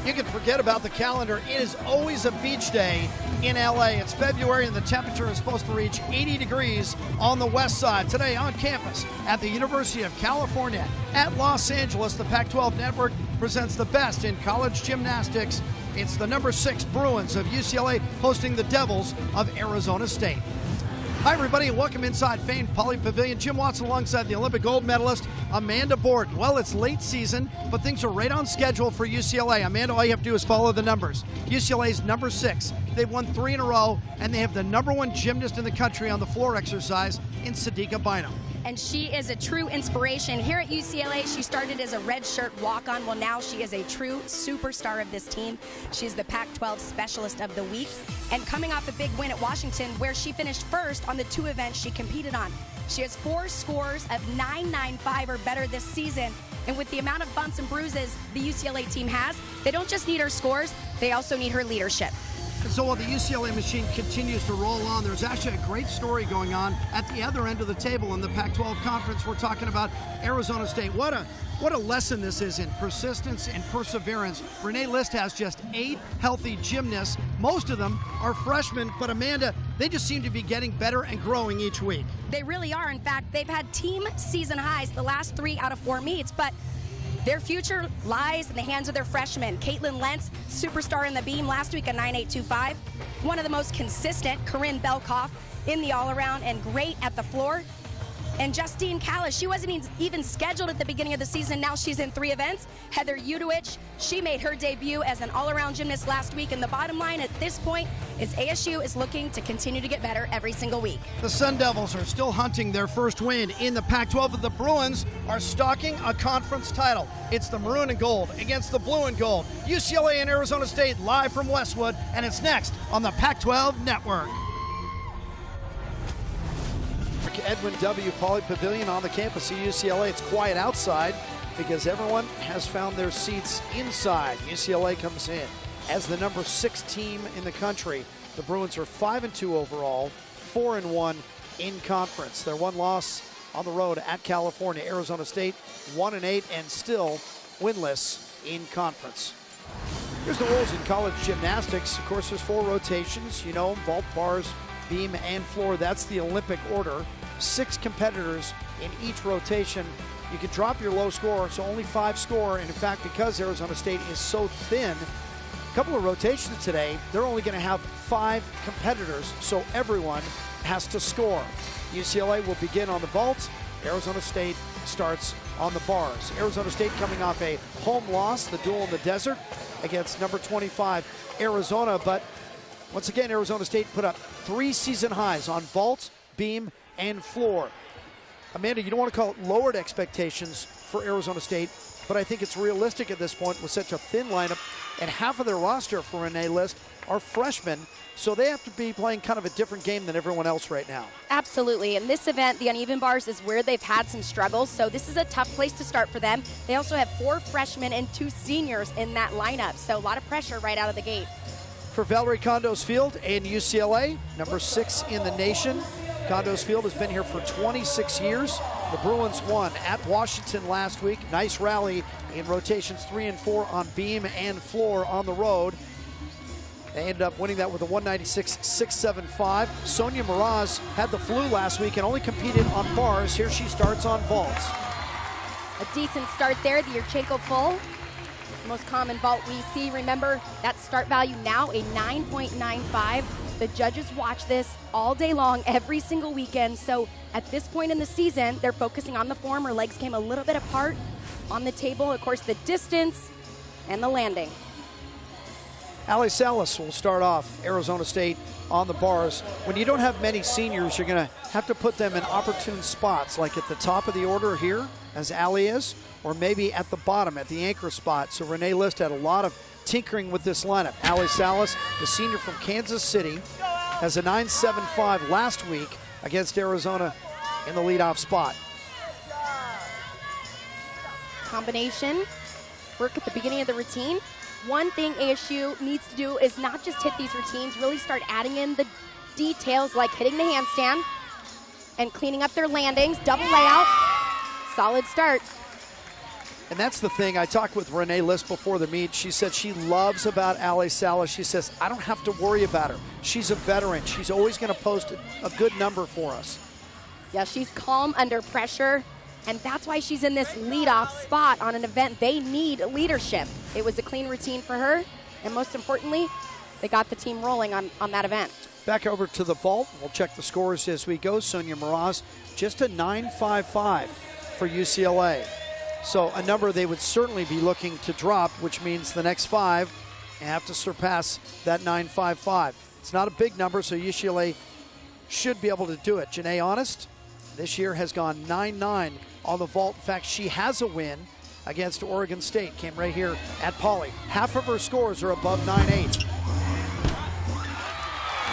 You can forget about the calendar. It is always a beach day in LA. It's February and the temperature is supposed to reach 80 degrees on the west side. Today on campus at the University of California at Los Angeles, the Pac-12 Network presents the best in college gymnastics. It's the number 6 Bruins of UCLA hosting the Devils of Arizona State. Hi, everybody, and welcome inside famed Poly Pavilion. Jim Watson alongside the Olympic gold medalist Amanda Borden. Well, it's late season, but things are right on schedule for UCLA. Amanda, all you have to do is follow the numbers. UCLA's number 6. They've won 3 in a row, and they have the number 1 gymnast in the country on the floor exercise in Sadiqa Bynum. And she is a true inspiration. Here at UCLA, she started as a redshirt walk-on. Well, now she is a true superstar of this team. She's the Pac-12 Specialist of the Week. And coming off a big win at Washington, where she finished first on the 2 events she competed on. She has 4 scores of 9.95 or better this season. And with the amount of bumps and bruises the UCLA team has, they don't just need her scores, they also need her leadership. And so while the UCLA machine continues to roll on, there's actually a great story going on at the other end of the table in the Pac-12 conference. We're talking about Arizona State. What a lesson this is in persistence and perseverance. Renee List has just 8 healthy gymnasts. Most of them are freshmen, but Amanda, they just seem to be getting better and growing each week. They really are. In fact, they've had team season highs the last 3 out of 4 meets, but their future lies in the hands of their freshmen. Caitlin Lentz, superstar in the beam last week, a 9.825. One of the most consistent, Corinne Belkoff, in the all-around and great at the floor. And Justine Callis, she wasn't even scheduled at the beginning of the season. Now she's in 3 events. Heather Udowich, she made her debut as an all-around gymnast last week. And the bottom line at this point is ASU is looking to continue to get better every single week. The Sun Devils are still hunting their first win in the Pac-12, but the Bruins are stalking a conference title. It's the maroon and gold against the blue and gold. UCLA and Arizona State live from Westwood, and it's next on the Pac-12 Network. Edwin W. Poly Pavilion on the campus of UCLA. It's quiet outside because everyone has found their seats inside. UCLA comes in as the number 6 team in the country. The Bruins are 5-2 overall, 4-1 in conference. Their 1 loss on the road at California. Arizona State 1-8 and still winless in conference. Here's the rules in college gymnastics. Of course, there's 4 rotations. You know, vault, bars, beam, and floor. That's the Olympic order. 6 competitors in each rotation. You can drop your low score, so only 5 score. And in fact, because Arizona State is so thin, a couple of rotations today, they're only going to have 5 competitors, so everyone has to score. UCLA will begin on the vault. Arizona State starts on the bars. Arizona State coming off a home loss, the duel in the desert, against number 25 Arizona. But once again, Arizona State put up 3 season highs on vault, beam, and floor. Amanda, you don't want to call it lowered expectations for Arizona State, but I think it's realistic at this point with such a thin lineup, and half of their roster for Renee List are freshmen, so they have to be playing kind of a different game than everyone else right now. Absolutely. In this event, the uneven bars is where they've had some struggles, so this is a tough place to start for them. They also have 4 freshmen and 2 seniors in that lineup, so a lot of pressure right out of the gate. For Valerie Condos Field and UCLA, number 6 in the nation. Condos Field has been here for 26 years. The Bruins won at Washington last week. Nice rally in rotations 3 and 4 on beam and floor on the road. They ended up winning that with a 196.675. Sonia Miraz had the flu last week and only competed on bars. Here she starts on vaults. A decent start there, the Yurchenko full. Most common vault we see. Remember, that start value now a 9.95. The judges watch this all day long, every single weekend. So at this point in the season, they're focusing on the form. Her legs came a little bit apart on the table. Of course, the distance and the landing. Ali Salas will start off Arizona State on the bars. When you don't have many seniors, you're going to have to put them in opportune spots, like at the top of the order here, as Ali is, or maybe at the bottom at the anchor spot. So Renee List had a lot of tinkering with this lineup. Ali Salas, the senior from Kansas City, has a 9.75 last week against Arizona in the leadoff spot. Combination work at the beginning of the routine. One thing ASU needs to do is not just hit these routines, really start adding in the details like hitting the handstand and cleaning up their landings, double layout. Solid start. And that's the thing. I talked with Renee List before the meet. She said she loves about Ali Salas. She says, I don't have to worry about her. She's a veteran. She's always going to post a good number for us. Yeah, she's calm under pressure, and that's why she's in this leadoff spot on an event. They need leadership. It was a clean routine for her, and most importantly, they got the team rolling on that event. Back over to the vault. We'll check the scores as we go. Sonia Mraz, just a 9.55 for UCLA. So a number they would certainly be looking to drop, which means the next 5 have to surpass that 9.55. It's not a big number, so UCLA should be able to do it. Janae Honest this year has gone 9-9 on the vault. In fact, she has a win against Oregon State. Came right here at Poly. Half of her scores are above 9.8.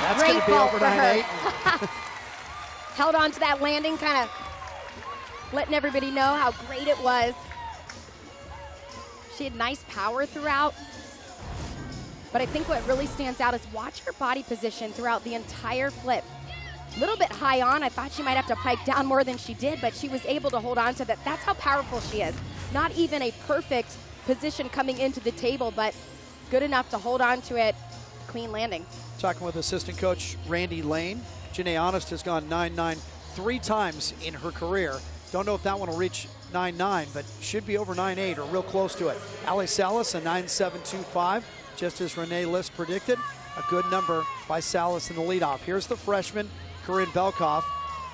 That's going to be over 9.8. Held on to that landing, kind of letting everybody know how great it was. She had nice power throughout. But I think what really stands out is watch her body position throughout the entire flip. A little bit high on. I thought she might have to pike down more than she did, but she was able to hold on to that. That's how powerful she is. Not even a perfect position coming into the table, but good enough to hold on to it. Clean landing. Talking with assistant coach Randy Lane. Janae Honest has gone 9-9 3 times in her career. Don't know if that one will reach 9-9, but should be over 9-8 or real close to it. Ali Salas, a 9.725, just as Renee List predicted. A good number by Salas in the leadoff. Here's the freshman, Corinne Belkoff.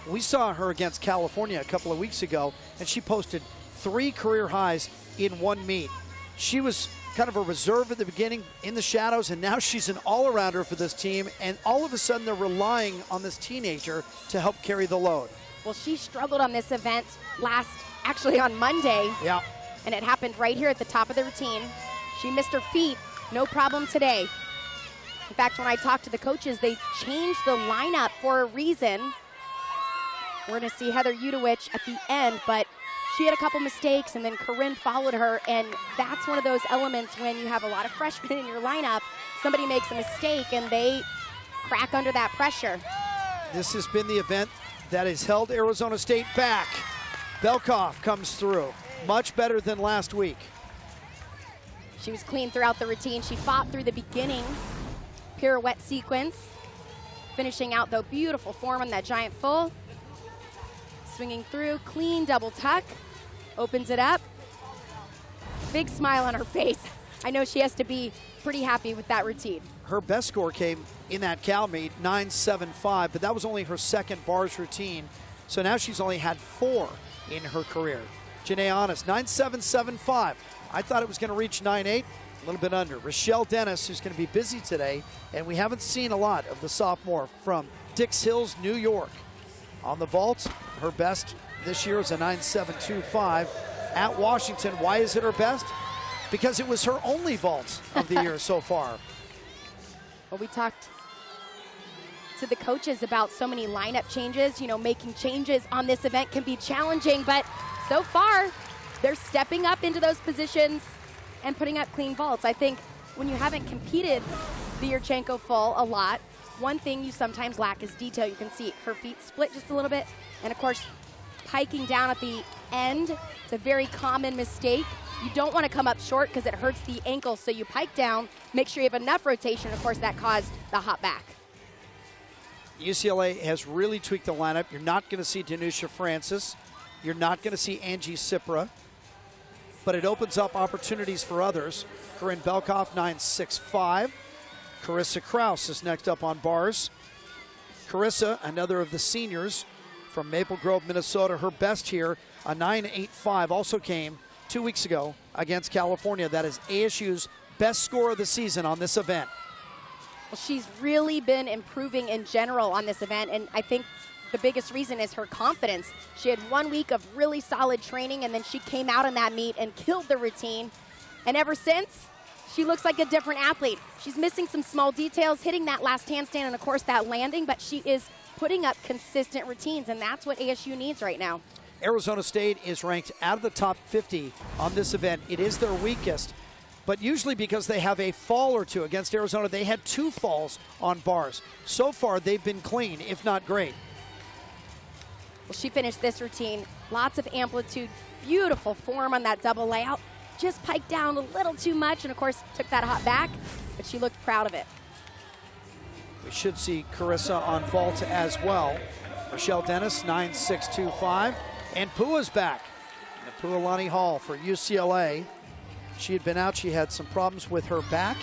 We saw her against California a couple of weeks ago, and she posted 3 career highs in one meet. She was kind of a reserve at the beginning in the shadows, and now she's an all-arounder for this team, and all of a sudden they're relying on this teenager to help carry the load. Well, she struggled on this event actually on Monday. Yeah. And it happened right here at the top of the routine. She missed her feet, no problem today. In fact, when I talked to the coaches, they changed the lineup for a reason. We're going to see Heather Udowich at the end, but she had a couple mistakes, and then Corinne followed her, and that's one of those elements when you have a lot of freshmen in your lineup, somebody makes a mistake, and they crack under that pressure. This has been the event that has held Arizona State back. Belkoff comes through, much better than last week. She was clean throughout the routine. She fought through the beginning pirouette sequence, finishing out the beautiful form on that giant full. Swinging through, clean double tuck, opens it up. Big smile on her face. I know she has to be pretty happy with that routine. Her best score came in that Cal meet, 9.75, but that was only her second bars routine. So now she's only had 4 in her career. Janae Honest, 9.775. I thought it was going to reach 9.8, a little bit under. Rochelle Dennis, who's going to be busy today, and we haven't seen a lot of the sophomore from Dix Hills, New York. On the vault, her best this year is a 9.725 at Washington. Why is it her best? Because it was her only vault of the year so far. Well, we talked to the coaches about so many lineup changes. You know, making changes on this event can be challenging, but so far, they're stepping up into those positions and putting up clean vaults. I think when you haven't competed the Yurchenko full a lot, one thing you sometimes lack is detail. You can see her feet split just a little bit, and of course, piking down at the end, it's a very common mistake. You don't want to come up short because it hurts the ankle, so you pike down, make sure you have enough rotation. Of course, that caused the hop back. UCLA has really tweaked the lineup. You're not going to see Danusha Francis. You're not going to see Angie Cipra. But it opens up opportunities for others. Corinne Belkoff, 9.65. Carissa Kraus is next up on bars. Carissa, another of the seniors from Maple Grove, Minnesota. Her best here, a 9.85, also came 2 weeks ago against California. That is ASU's best score of the season on this event. Well, she's really been improving in general on this event, and I think the biggest reason is her confidence. She had 1 week of really solid training, and then she came out in that meet and killed the routine. And ever since, she looks like a different athlete. She's missing some small details, hitting that last handstand and, of course, that landing, but she is putting up consistent routines, and that's what ASU needs right now. Arizona State is ranked out of the top 50 on this event. It is their weakest, but usually because they have a fall or two. Against Arizona, they had 2 falls on bars. So far, they've been clean, if not great. Well, she finished this routine Lots of amplitude, beautiful form on that double layout. Just piked down a little too much, and of course took that hop back, but she looked proud of it. We should see Carissa on vault as well. Rochelle Dennis, 9.625. And Pua's back. And Pualani Hall for UCLA. She had been out. She had some problems with her back.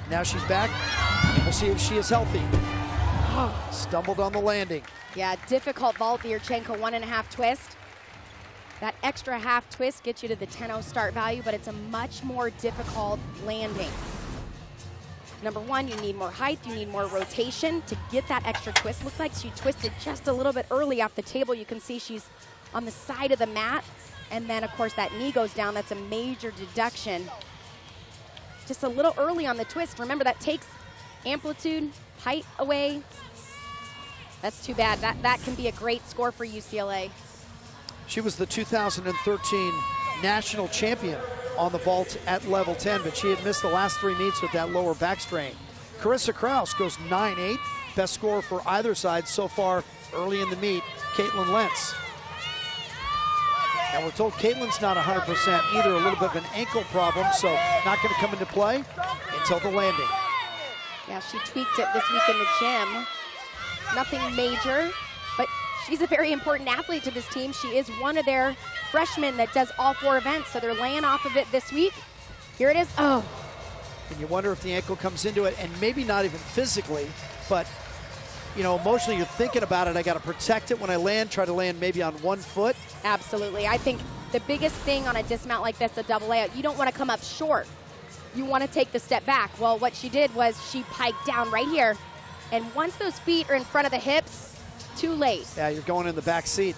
Now she's back. And we'll see if she is healthy. Stumbled on the landing. Yeah, difficult vault, the Yurchenko 1.5 twist. That extra half twist gets you to the 10-0 start value, but it's a much more difficult landing. Number one, you need more height, you need more rotation to get that extra twist. Looks like she twisted just a little bit early off the table. You can see she's on the side of the mat. And then, of course, that knee goes down. That's a major deduction. Just a little early on the twist. Remember, that takes amplitude, height away. That's too bad. That can be a great score for UCLA. She was the 2013 national champion on the vault at level 10, but she had missed the last 3 meets with that lower back strain. Carissa Kraus goes 9.8, best score for either side so far early in the meet. Caitlin Lentz. And we're told Caitlin's not 100% either, a little bit of an ankle problem, so not going to come into play until the landing. Yeah, she tweaked it this week in the gym. Nothing major, but she's a very important athlete to this team. She is one of their freshmen that does all 4 events, so they're laying off of it this week. Here it is. Oh. And you wonder if the ankle comes into it, and maybe not even physically, but you know, emotionally you're thinking about it. I got to protect it when I land, try to land maybe on 1 foot. Absolutely. I think the biggest thing on a dismount like this, a double layout, you don't want to come up short. You want to take the step back. Well, what she did was she piked down right here, and once those feet are in front of the hips, too late. Yeah, you're going in the back seat.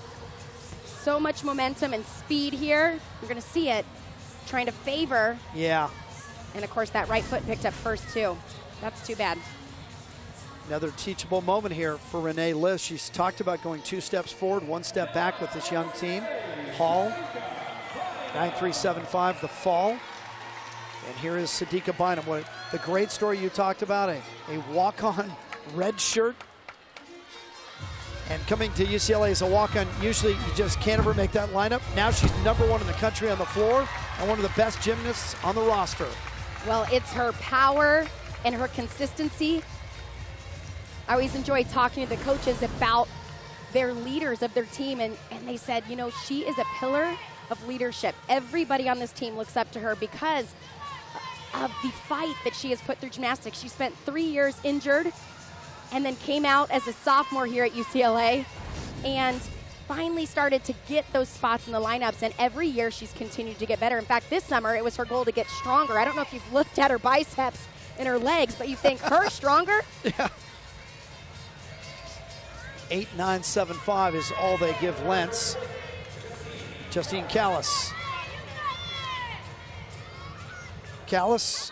So much momentum and speed here. You're going to see it trying to favor. Yeah. And of course that right foot picked up first too. That's too bad. Another teachable moment here for Renee List. She's talked about going 2 steps forward, 1 step back with this young team. Hall, 9.375, the fall. And here is Sadika Bynum. What the great story you talked about, a walk-on red shirt. And coming to UCLA as a walk-on, usually you just can't ever make that lineup. Now she's #1 in the country on the floor and one of the best gymnasts on the roster. Well, it's her power and her consistency. I always enjoy talking to the coaches about their leaders of their team, and they said, you know, she is a pillar of leadership. Everybody on this team looks up to her because of the fight that she has put through gymnastics. She spent 3 years injured and then came out as a sophomore here at UCLA and finally started to get those spots in the lineups, and every year she's continued to get better. In fact, this summer it was her goal to get stronger. I don't know if you've looked at her biceps and her legs, but you think her stronger? Yeah. 8.975 is all they give Lentz. Justine Callis. Callis,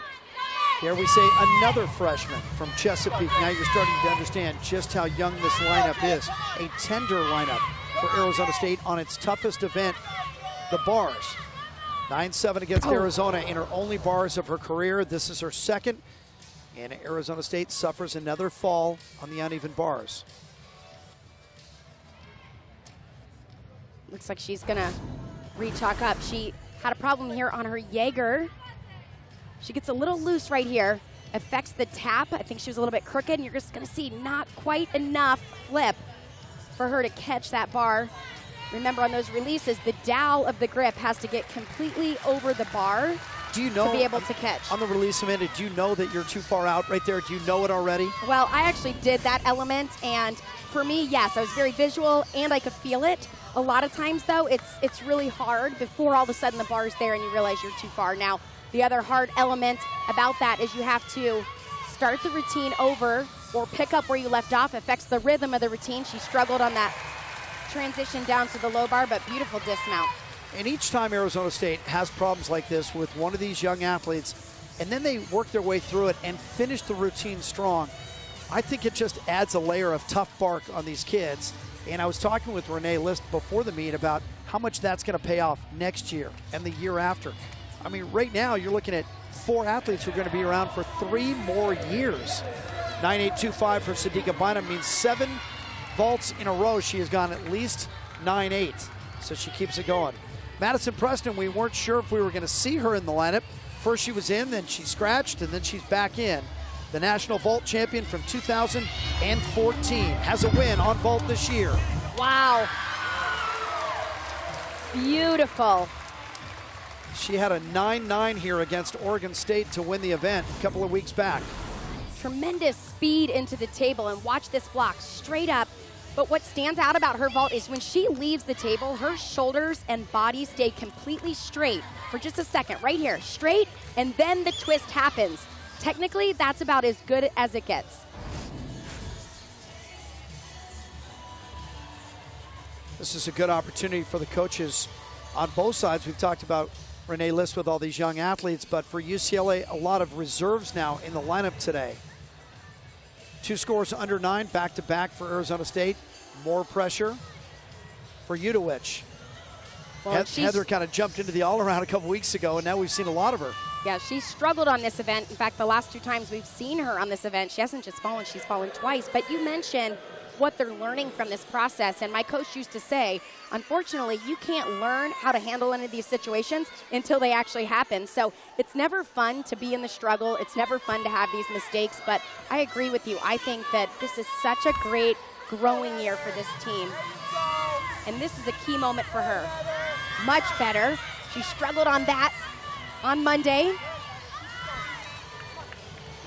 here we say another freshman from Chesapeake. Now you're starting to understand just how young this lineup is. A tender lineup for Arizona State on its toughest event, the bars. 9-7 against Arizona in her only bars of her career. This is her second, and Arizona State suffers another fall on the uneven bars. Looks like she's gonna re-chalk up. She had a problem here on her Jaeger. She gets a little loose right here, affects the tap. I think she was a little bit crooked, and you're just gonna see not quite enough flip for her to catch that bar. Remember, on those releases, the dowel of the grip has to get completely over the bar to be able to catch. On the release, Amanda, do you know that you're too far out right there? Do you know it already? Well, I actually did that element, and for me, yes, I was very visual and I could feel it. A lot of times, though, it's really hard before all of a sudden the bar's there and you realize you're too far. Now, the other hard element about that is you have to start the routine over or pick up where you left off. It affects the rhythm of the routine. She struggled on that transition down to the low bar, but beautiful dismount. And each time Arizona State has problems like this with one of these young athletes, and then they work their way through it and finish the routine strong, I think it just adds a layer of tough bark on these kids. And I was talking with Renee List before the meet about how much that's going to pay off next year and the year after. I mean, right now you're looking at 4 athletes who are going to be around for 3 more years. 9.825 for Sadika Bynum means 7 vaults in a row. She has gone at least 9.8. So she keeps it going. Madison Preston, we weren't sure if we were going to see her in the lineup. First she was in, then she scratched, and then she's back in. The national vault champion from 2014 has a win on vault this year. Wow. Beautiful. She had a 9-9 here against Oregon State to win the event a couple of weeks back. Tremendous speed into the table, and watch this block straight up. But what stands out about her vault is when she leaves the table, her shoulders and body stay completely straight for just a second, right here, straight, and then the twist happens. Technically, that's about as good as it gets. This is a good opportunity for the coaches on both sides. We've talked about Renee List with all these young athletes, but for UCLA, a lot of reserves now in the lineup today. 2 scores under 9, back-to-back for Arizona State. More pressure for Udowich. Well, Heather kind of jumped into the all-around a couple weeks ago, and now we've seen a lot of her. Yeah, she struggled on this event. In fact, the last 2 times we've seen her on this event, she hasn't just fallen, she's fallen twice. But you mentioned what they're learning from this process, and my coach used to say, unfortunately, you can't learn how to handle any of these situations until they actually happen. So it's never fun to be in the struggle. It's never fun to have these mistakes, but I agree with you. I think that this is such a great growing year for this team, and this is a key moment for her. Much better. She struggled on that on Monday.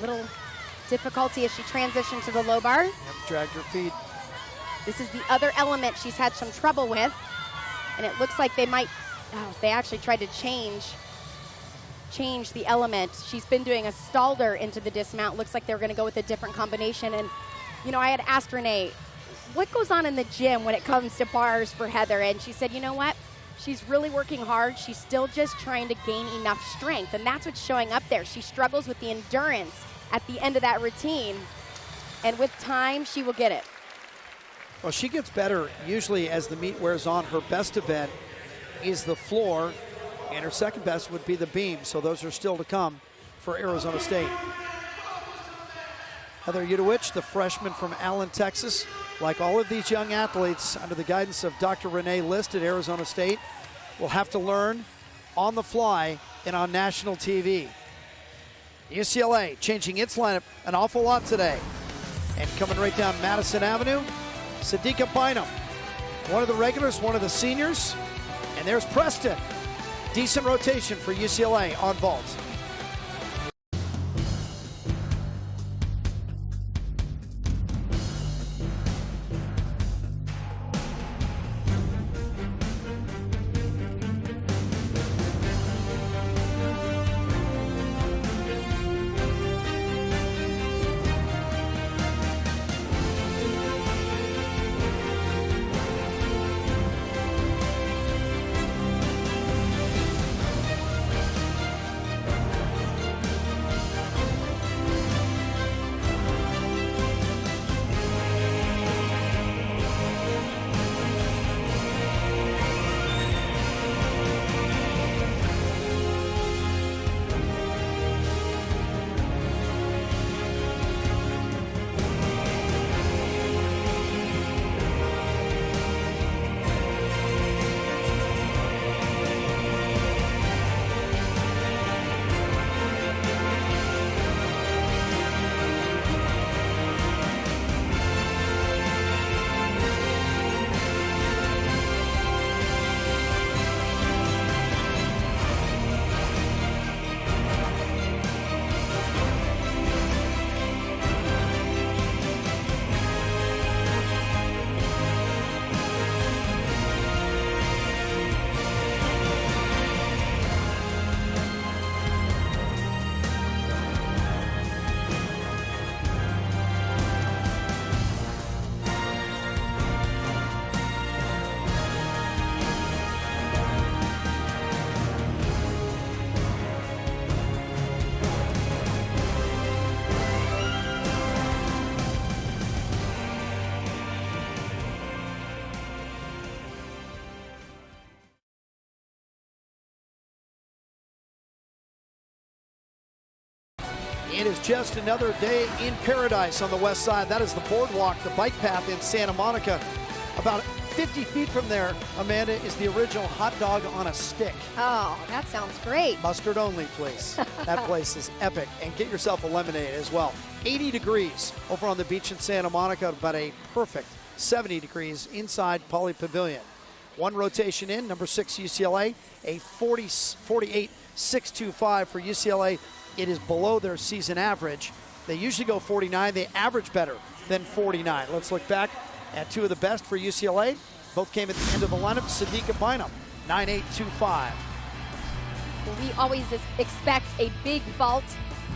Little difficulty as she transitioned to the low bar. Yep, dragged her feet. This is the other element she's had some trouble with, and it looks like they might, they actually tried to change the element. She's been doing a stalder into the dismount. Looks like they were going to go with a different combination. And, you know, I had asked Renee, what goes on in the gym when it comes to bars for Heather? And she said, you know what? She's really working hard. She's still just trying to gain enough strength, and that's what's showing up there. She struggles with the endurance at the end of that routine, and with time, she will get it. Well, she gets better usually as the meet wears on. Her best event is the floor, and her second best would be the beam, so those are still to come for Arizona State. Heather Udowich, the freshman from Allen, Texas, like all of these young athletes under the guidance of Dr. Renee List at Arizona State, will have to learn on the fly and on national TV. UCLA changing its lineup an awful lot today. And coming right down Madison Avenue, Sadiqa Bynum, one of the regulars, one of the seniors, and there's Preston. Decent rotation for UCLA on vault. It is just another day in paradise on the west side. That is the boardwalk, the bike path in Santa Monica. About 50 feet from there, Amanda, is the original hot dog on a stick. Oh, that sounds great. Mustard only, please. That place is epic. And get yourself a lemonade as well. 80 degrees over on the beach in Santa Monica, but a perfect 70 degrees inside Poly Pavilion. One rotation in, number 6 UCLA, a 48.625 for UCLA. It is below their season average. They usually go 49. They average better than 49. Let's look back at two of the best for UCLA. Both came at the end of the lineup. Sadiqa Bynum, 9.825. We always expect a big vault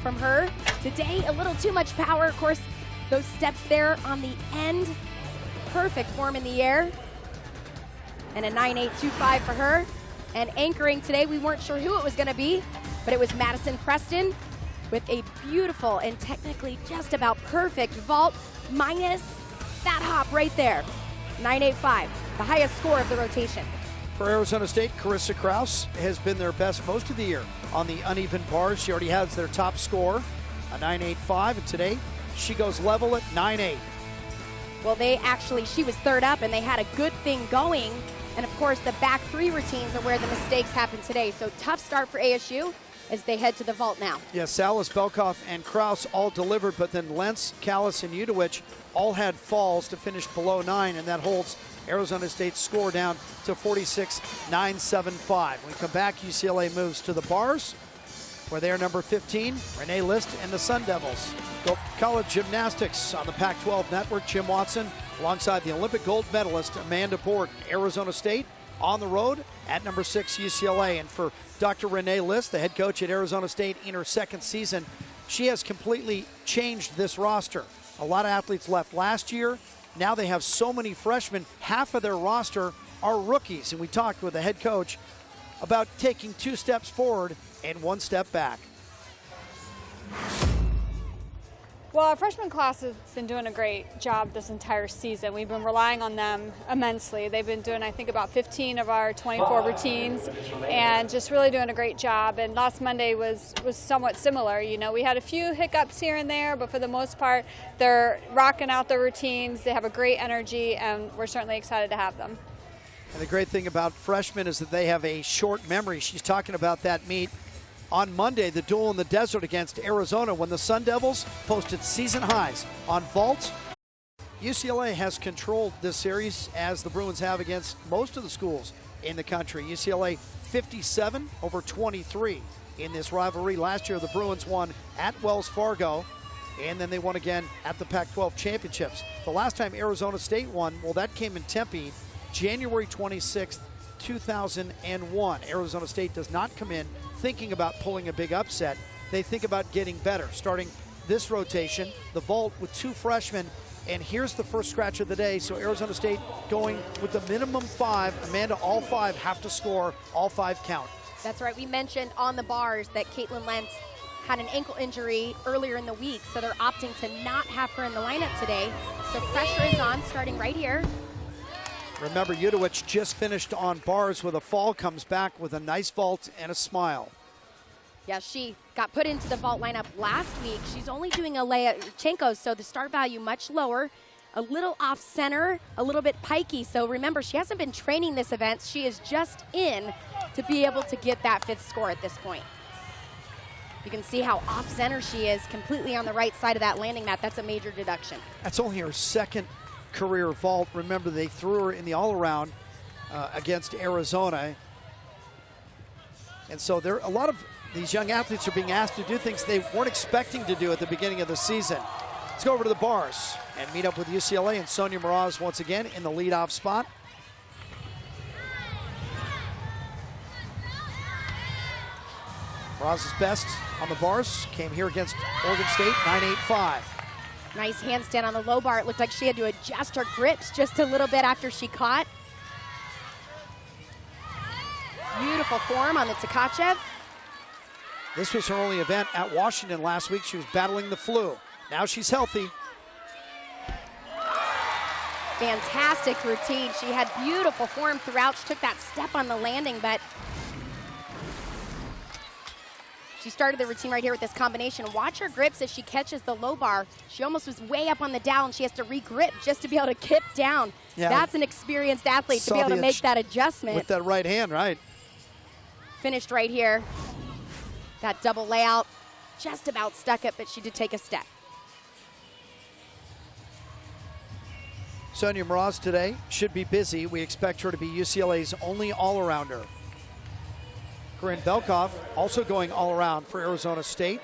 from her. Today, a little too much power. Of course, those steps there on the end. Perfect form in the air. And a 9.825 for her. And anchoring today, we weren't sure who it was going to be, but it was Madison Preston with a beautiful and technically just about perfect vault minus that hop right there. 9.85, the highest score of the rotation. For Arizona State, Carissa Kraus has been their best most of the year on the uneven bars. She already has their top score, a 9.85, and today she goes level at 9.8. Well, she was third up, and they had a good thing going. And, of course, the back three routines are where the mistakes happened today. So tough start for ASU as they head to the vault now. Yeah, Salas, Belkoff, and Kraus all delivered, but then Lentz, Callis, and Udowich all had falls to finish below 9, and that holds Arizona State's score down to 46.975. When we come back, UCLA moves to the bars, where they are number 15, Renee List and the Sun Devils. Go college gymnastics on the Pac-12 network. Jim Watson alongside the Olympic gold medalist Amanda Borden. Arizona State on the road at number 6 UCLA. And for Dr. Renee List, the head coach at Arizona State in her second season, she has completely changed this roster. A lot of athletes left last year. Now they have so many freshmen. Half of their roster are rookies. And we talked with the head coach about taking 2 steps forward and 1 step back. Well, our freshman class has been doing a great job this entire season. We've been relying on them immensely. They've been doing, I think, about 15 of our 24 routines and just really doing a great job. And last Monday was somewhat similar. You know, we had a few hiccups here and there, but for the most part, they're rocking out their routines. They have a great energy, and we're certainly excited to have them. And the great thing about freshmen is that they have a short memory. She's talking about that meet on Monday, the duel in the desert against Arizona, when the Sun Devils posted season highs on vault. UCLA has controlled this series, as the Bruins have against most of the schools in the country. UCLA 57 over 23 in this rivalry. Last year, the Bruins won at Wells Fargo, and then they won again at the Pac-12 championships. The last time Arizona State won, well, that came in Tempe, January 26th, 2001. Arizona State does not come in thinking about pulling a big upset. They think about getting better, starting this rotation, the vault with 2 freshmen. And here's the first scratch of the day. So Arizona State going with the minimum 5. Amanda, all 5 have to score, all 5 count. That's right. We mentioned on the bars that Caitlin Lentz had an ankle injury earlier in the week, so they're opting to not have her in the lineup today. So pressure is on, starting right here. Remember, Udowich just finished on bars with a fall, comes back with a nice vault and a smile. Yeah, she got put into the vault lineup last week. She's only doing a lay at Chenko, so the start value much lower, a little off center, a little bit pikey. So remember, she hasn't been training this event. She is just in to be able to get that 5th score at this point. You can see how off center she is, completely on the right side of that landing mat. That's a major deduction. That's only her second career vault. Remember, they threw her in the all-around against Arizona. And so there a lot of these young athletes are being asked to do things they weren't expecting to do at the beginning of the season. Let's go over to the bars and meet up with UCLA and Sonia Mraz once again in the leadoff spot. Mraz's best on the bars came here against Oregon State, 9.85. Nice handstand on the low bar. It looked like she had to adjust her grips just a little bit after she caught. Beautiful form on the Tkachev. This was her only event at Washington last week. She was battling the flu. Now she's healthy. Fantastic routine. She had beautiful form throughout. She took that step on the landing, but She started the routine right here with this combination. Watch her grips as she catches the low bar. She almost was way up on the down. She has to re-grip just to be able to kip down. Yeah. That's an experienced athlete to be able to make that adjustment. With that right hand, right. Finished right here. That double layout just about stuck it, but she did take a step. Sonia Mraz today should be busy. We expect her to be UCLA's only all-arounder. Corinne Belkoff also going all-around for Arizona State.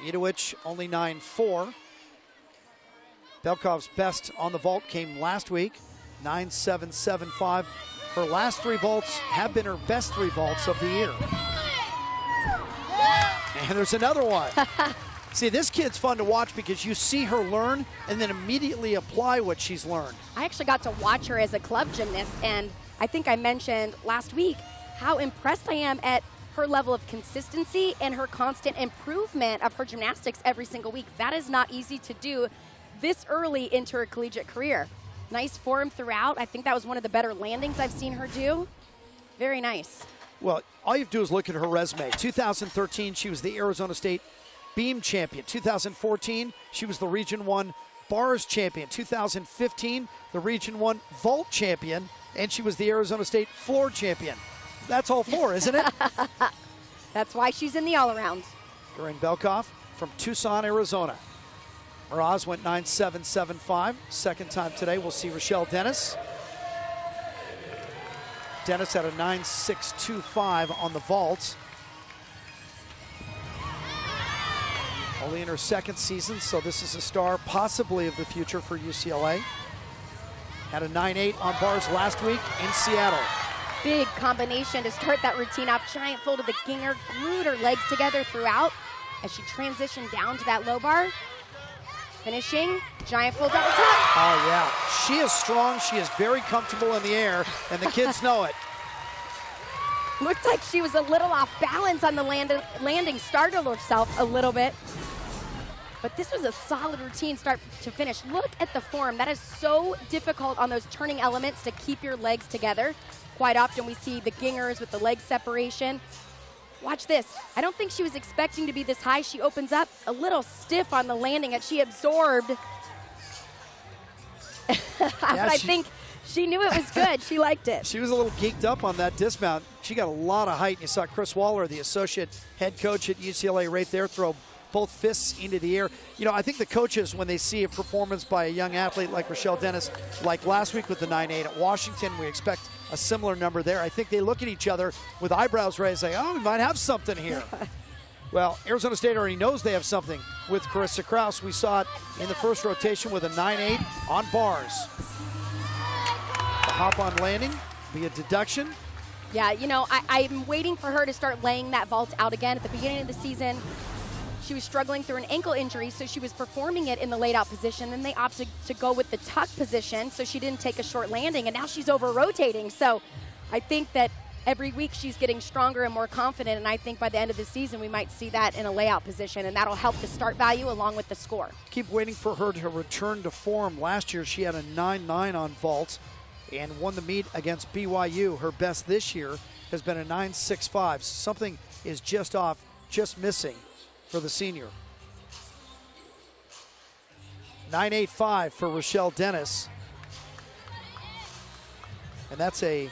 Idowich only 9.4. Belkoff's best on the vault came last week, 9.775. Her last 3 vaults have been her best 3 vaults of the year. And there's another one. See, this kid's fun to watch because you see her learn and then immediately apply what she's learned. I actually got to watch her as a club gymnast, and I think I mentioned last week how impressed I am at her level of consistency and her constant improvement of her gymnastics every single week. That is not easy to do this early into her collegiate career. Nice form throughout. I think that was one of the better landings I've seen her do. Very nice. Well, all you have to do is look at her resume. 2013, she was the Arizona State beam champion. 2014, she was the Region 1 bars champion. 2015, the Region 1 vault champion, and she was the Arizona State floor champion. That's all 4, isn't it? That's why she's in the all-around. Corinne Belkoff from Tucson, Arizona. Mraz went 9.775. Second time today, we'll see Rochelle Dennis. Dennis had a 9.625 on the vault. Only in her second season, so this is a star possibly of the future for UCLA. Had a 9.8 on bars last week in Seattle. Big combination to start that routine off. Giant fold of the Ginger, glued her legs together throughout as she transitioned down to that low bar. Finishing, giant full double tap. Oh yeah, she is strong, she is very comfortable in the air, and the kids know it. Looked like she was a little off balance on the landing, startled herself a little bit. But this was a solid routine start to finish. Look at the form. That is so difficult on those turning elements to keep your legs together. Quite often we see the gingers with the leg separation. Watch this. I don't think she was expecting to be this high. She opens up a little stiff on the landing and she absorbed. But I think she knew it was good. She liked it. She was a little geeked up on that dismount. She got a lot of height. You saw Chris Waller, the associate head coach at UCLA right there, throw both fists into the air. You know, I think the coaches, when they see a performance by a young athlete like Rochelle Dennis, like last week with the 9.8 at Washington, we expect a similar number there. I think they look at each other with eyebrows raised, say, oh, we might have something here. Well, Arizona State already knows they have something with Carissa Kraus. We saw it in the first rotation with a 9.8 on bars. A hop on landing, be a deduction. Yeah, you know, I'm waiting for her to start laying that vault out again. At the beginning of the season, she was struggling through an ankle injury, so she was performing it in the laid out position. Then they opted to go with the tuck position, so she didn't take a short landing, and now she's over rotating. So I think that every week she's getting stronger and more confident, and I think by the end of the season we might see that in a layout position, and that'll help the start value along with the score. Keep waiting for her to return to form. Last year she had a 9.9 on vault and won the meet against BYU. Her best this year has been a 9.65. Something is just off, just missing for the senior. 9.85 for Rochelle Dennis. And that's a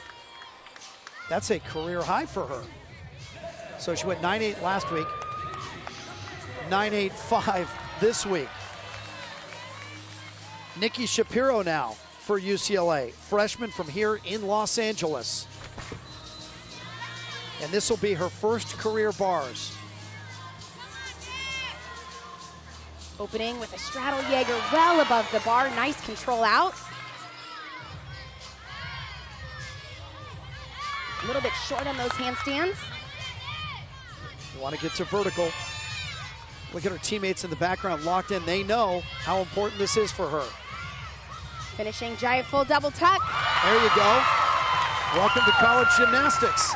career high for her. So she went 9.8 last week, 9.85 this week. Nikki Shapiro now for UCLA, freshman from here in Los Angeles. And this will be her first career bars. Opening with a straddle Jaeger well above the bar. Nice control out. A little bit short on those handstands. You want to get to vertical. Look at her teammates in the background locked in. They know how important this is for her. Finishing giant full double tuck. There you go. Welcome to college gymnastics.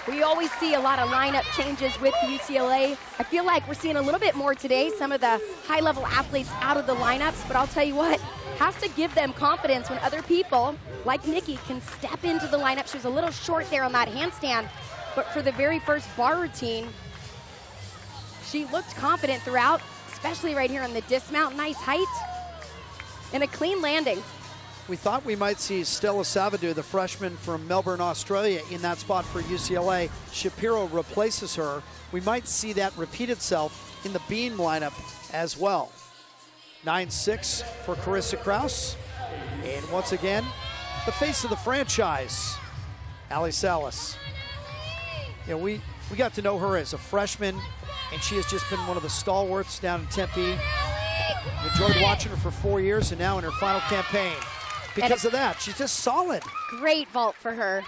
We always see a lot of lineup changes with UCLA. I feel like we're seeing a little bit more today. Some of the high-level athletes out of the lineups, but I'll tell you what, has to give them confidence when other people, like Nikki, can step into the lineup. She was a little short there on that handstand, But for the very first bar routine, she looked confident throughout, especially right here on the dismount. Nice height and a clean landing. We thought we might see Stella Savadu, the freshman from Melbourne, Australia, in that spot for UCLA. Shapiro replaces her. We might see that repeat itself in the beam lineup as well. 9-6 for Carissa Kraus. And once again, the face of the franchise, Ali Salas. You know, we got to know her as a freshman, and she has just been one of the stalwarts down in Tempe. Enjoyed watching her for 4 years, and now in her final campaign. Because of that, she's just solid. Great vault for her.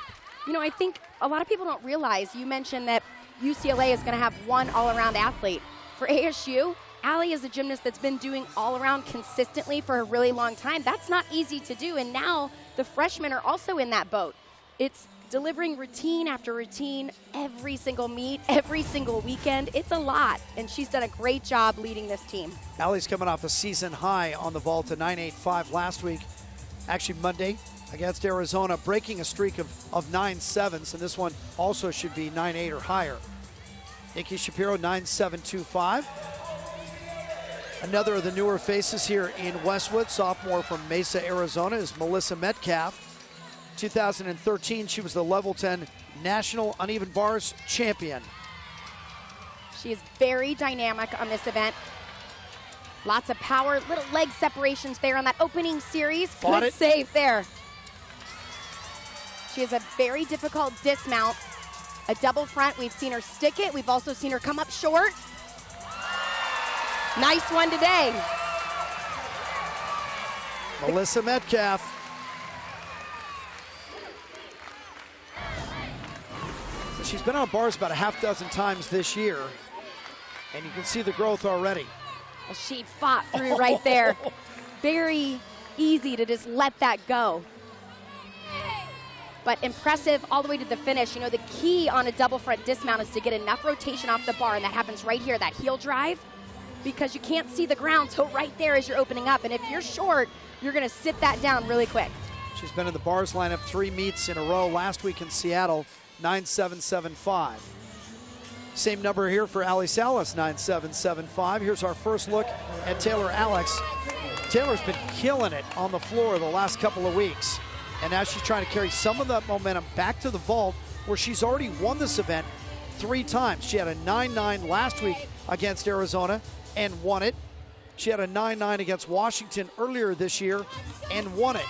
You know, I think a lot of people don't realize, you mentioned that UCLA is going to have one all-around athlete. For ASU, Ali is a gymnast that's been doing all-around consistently for a really long time. That's not easy to do, and now the freshmen are also in that boat. It's delivering routine after routine, every single meet, every single weekend. It's a lot, and she's done a great job leading this team. Ali's coming off a season high on the vault, a 9.85 last week. Actually Monday against Arizona, breaking a streak of 9.7s, and this one also should be 9.8 or higher. Nikki Shapiro, 9.725. Another of the newer faces here in Westwood, sophomore from Mesa, Arizona, is Melissa Metcalf. 2013, she was the level 10 national uneven bars champion. She is very dynamic on this event. Lots of power, little leg separations there on that opening series. Good save there. She has a very difficult dismount. A double front, we've seen her stick it. We've also seen her come up short. Nice one today. Melissa Metcalf. So she's been on bars about a half dozen times this year, and you can see the growth already. Well, she fought through right there. Very easy to just let that go. But impressive all the way to the finish. You know, the key on a double front dismount is to get enough rotation off the bar, and that happens right here, that heel drive, because you can't see the ground till right there as you're opening up. And if you're short, you're going to sit that down really quick. She's been in the bars lineup 3 meets in a row. Last week in Seattle, 9.775. Same number here for Ali Salas, 9.775. Here's our first look at Taylor Alex. Taylor's been killing it on the floor the last couple of weeks. And now she's trying to carry some of that momentum back to the vault, where she's already won this event 3 times. She had a 9.9 last week against Arizona and won it. She had a 9.9 against Washington earlier this year and won it.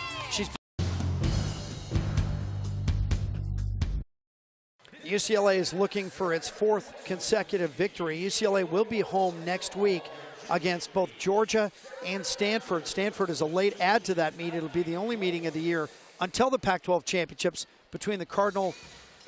UCLA is looking for its 4th consecutive victory. UCLA will be home next week against both Georgia and Stanford. Stanford is a late add to that meet. It'll be the only meeting of the year until the Pac-12 championships between the Cardinal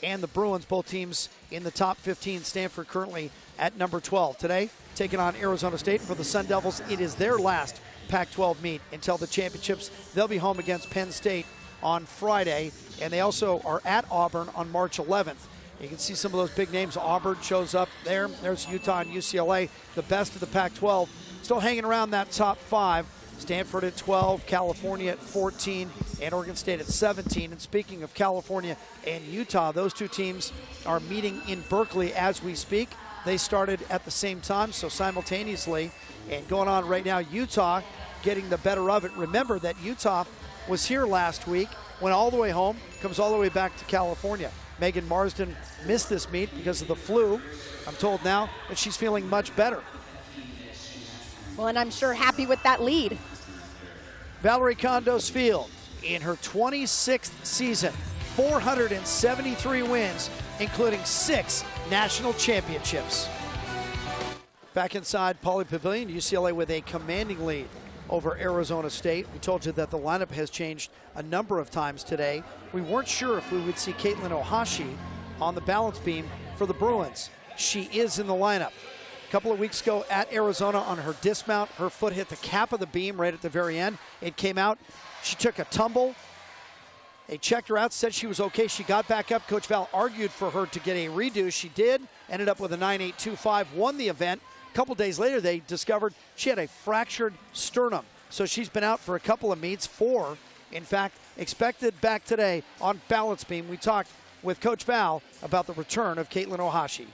and the Bruins, both teams in the top 15. Stanford currently at number 12. Today, taking on Arizona State. For the Sun Devils, it is their last Pac-12 meet until the championships. They'll be home against Penn State on Friday, and they also are at Auburn on March 11th. You can see some of those big names. Auburn shows up there. There's Utah and UCLA, the best of the Pac-12. Still hanging around that top 5. Stanford at 12, California at 14, and Oregon State at 17. And speaking of California and Utah, those 2 teams are meeting in Berkeley as we speak. They started at the same time, so simultaneously. And going on right now, Utah getting the better of it. Remember that Utah was here last week, went all the way home, comes all the way back to California. Megan Marsden missed this meet because of the flu. I'm told now that she's feeling much better. Well, and I'm sure happy with that lead. Valerie Condos Field in her 26th season, 473 wins, including 6 national championships. Back inside Pauley Pavilion, UCLA with a commanding lead over Arizona State. We told you that the lineup has changed a number of times today. We weren't sure if we would see Caitlin Ohashi on the balance beam for the Bruins. She is in the lineup. A couple of weeks ago at Arizona on her dismount, her foot hit the cap of the beam right at the very end. It came out. She took a tumble. They checked her out, said she was okay. She got back up. Coach Val argued for her to get a redo. She did. Ended up with a 9.825, won the event. A couple days later, they discovered she had a fractured sternum. So she's been out for a couple of meets, 4. In fact, expected back today on balance beam. We talked with Coach Val about the return of Caitlin Ohashi.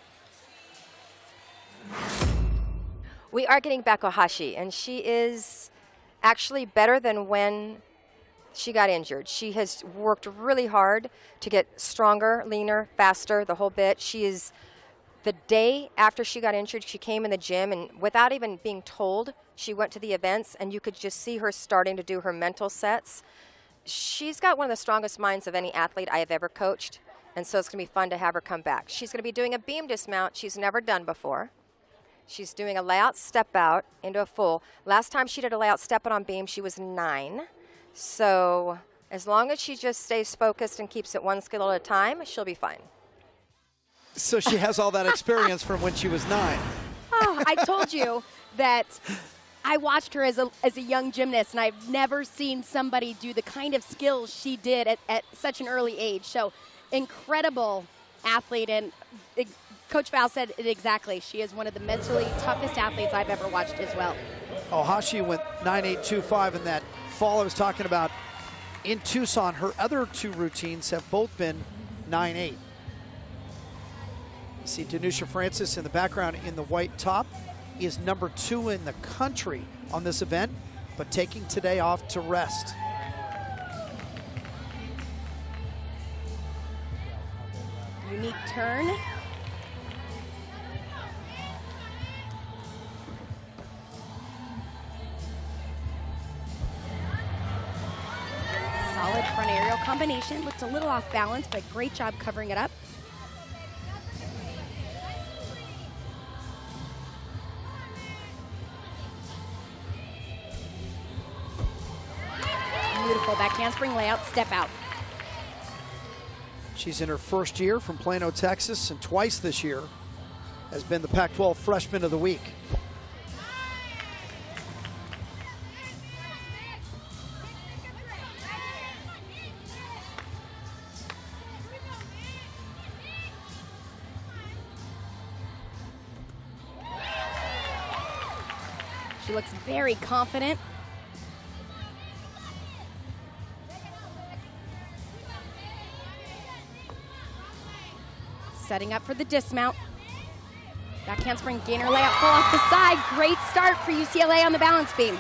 We are getting back Ohashi, and she is actually better than when she got injured. She has worked really hard to get stronger, leaner, faster, the whole bit. She is, the day after she got injured, she came in the gym, and without even being told, she went to the events, and you could just see her starting to do her mental sets. She's got one of the strongest minds of any athlete I have ever coached, and so it's going to be fun to have her come back. She's going to be doing a beam dismount she's never done before. She's doing a layout step out into a full. Last time she did a layout step out on beam, she was 9. So as long as she just stays focused and keeps it one skill at a time, she'll be fine. So she has all that experience from when she was 9. Oh, I told you that I watched her as a young gymnast, and I've never seen somebody do the kind of skills she did at such an early age. So incredible athlete, and Coach Val said it exactly. She is one of the mentally toughest athletes I've ever watched as well. Ohashi went 9.825 in that fall I was talking about in Tucson. Her other 2 routines have both been 9.8. You see Danusha Francis in the background in the white top is number 2 in the country on this event, but taking today off to rest. Unique turn. Solid front aerial combination. Looked a little off balance, but great job covering it up. Beautiful back handspring layout, step out. She's in her first year from Plano, Texas, and twice this year has been the Pac-12 Freshman of the Week. She looks very confident. Setting up for the dismount. Back handspring, gainer layout, full off the side. Great start for UCLA on the balance beam.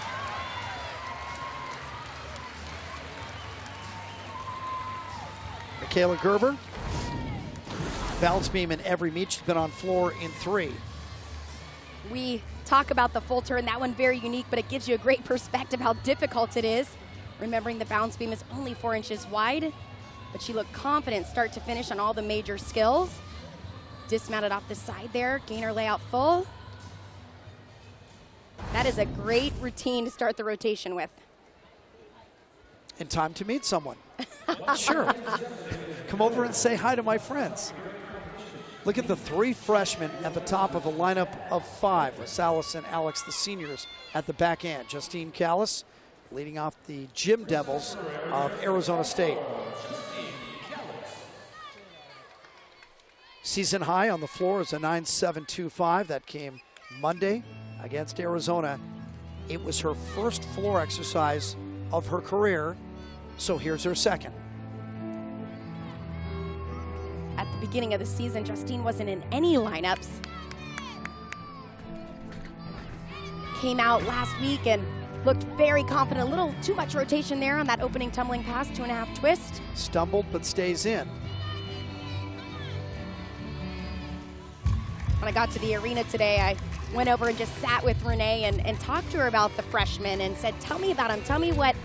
Michaela Gerber, balance beam in every meet. She's been on floor in 3. We talk about the full turn, that one very unique, but it gives you a great perspective how difficult it is. Remembering the balance beam is only 4 inches wide, but she looked confident start to finish on all the major skills. Dismounted off the side there, gainer layout full. That is a great routine to start the rotation with. And time to meet someone. Sure. Come over and say hi to my friends. Look at the 3 freshmen at the top of a lineup of 5. Rosales and Alex, the seniors, at the back end. Justine Callis leading off the Gym Devils of Arizona State. Season high on the floor is a 9.725. That came Monday against Arizona. It was her first floor exercise of her career, so here's her second. At the beginning of the season, Justine wasn't in any lineups. Came out last week and looked very confident. A little too much rotation there on that opening tumbling pass, 2.5 twist. Stumbled but stays in. When I got to the arena today, I went over and just sat with Renee and talked to her about the freshmen and said, tell me about them. Tell me what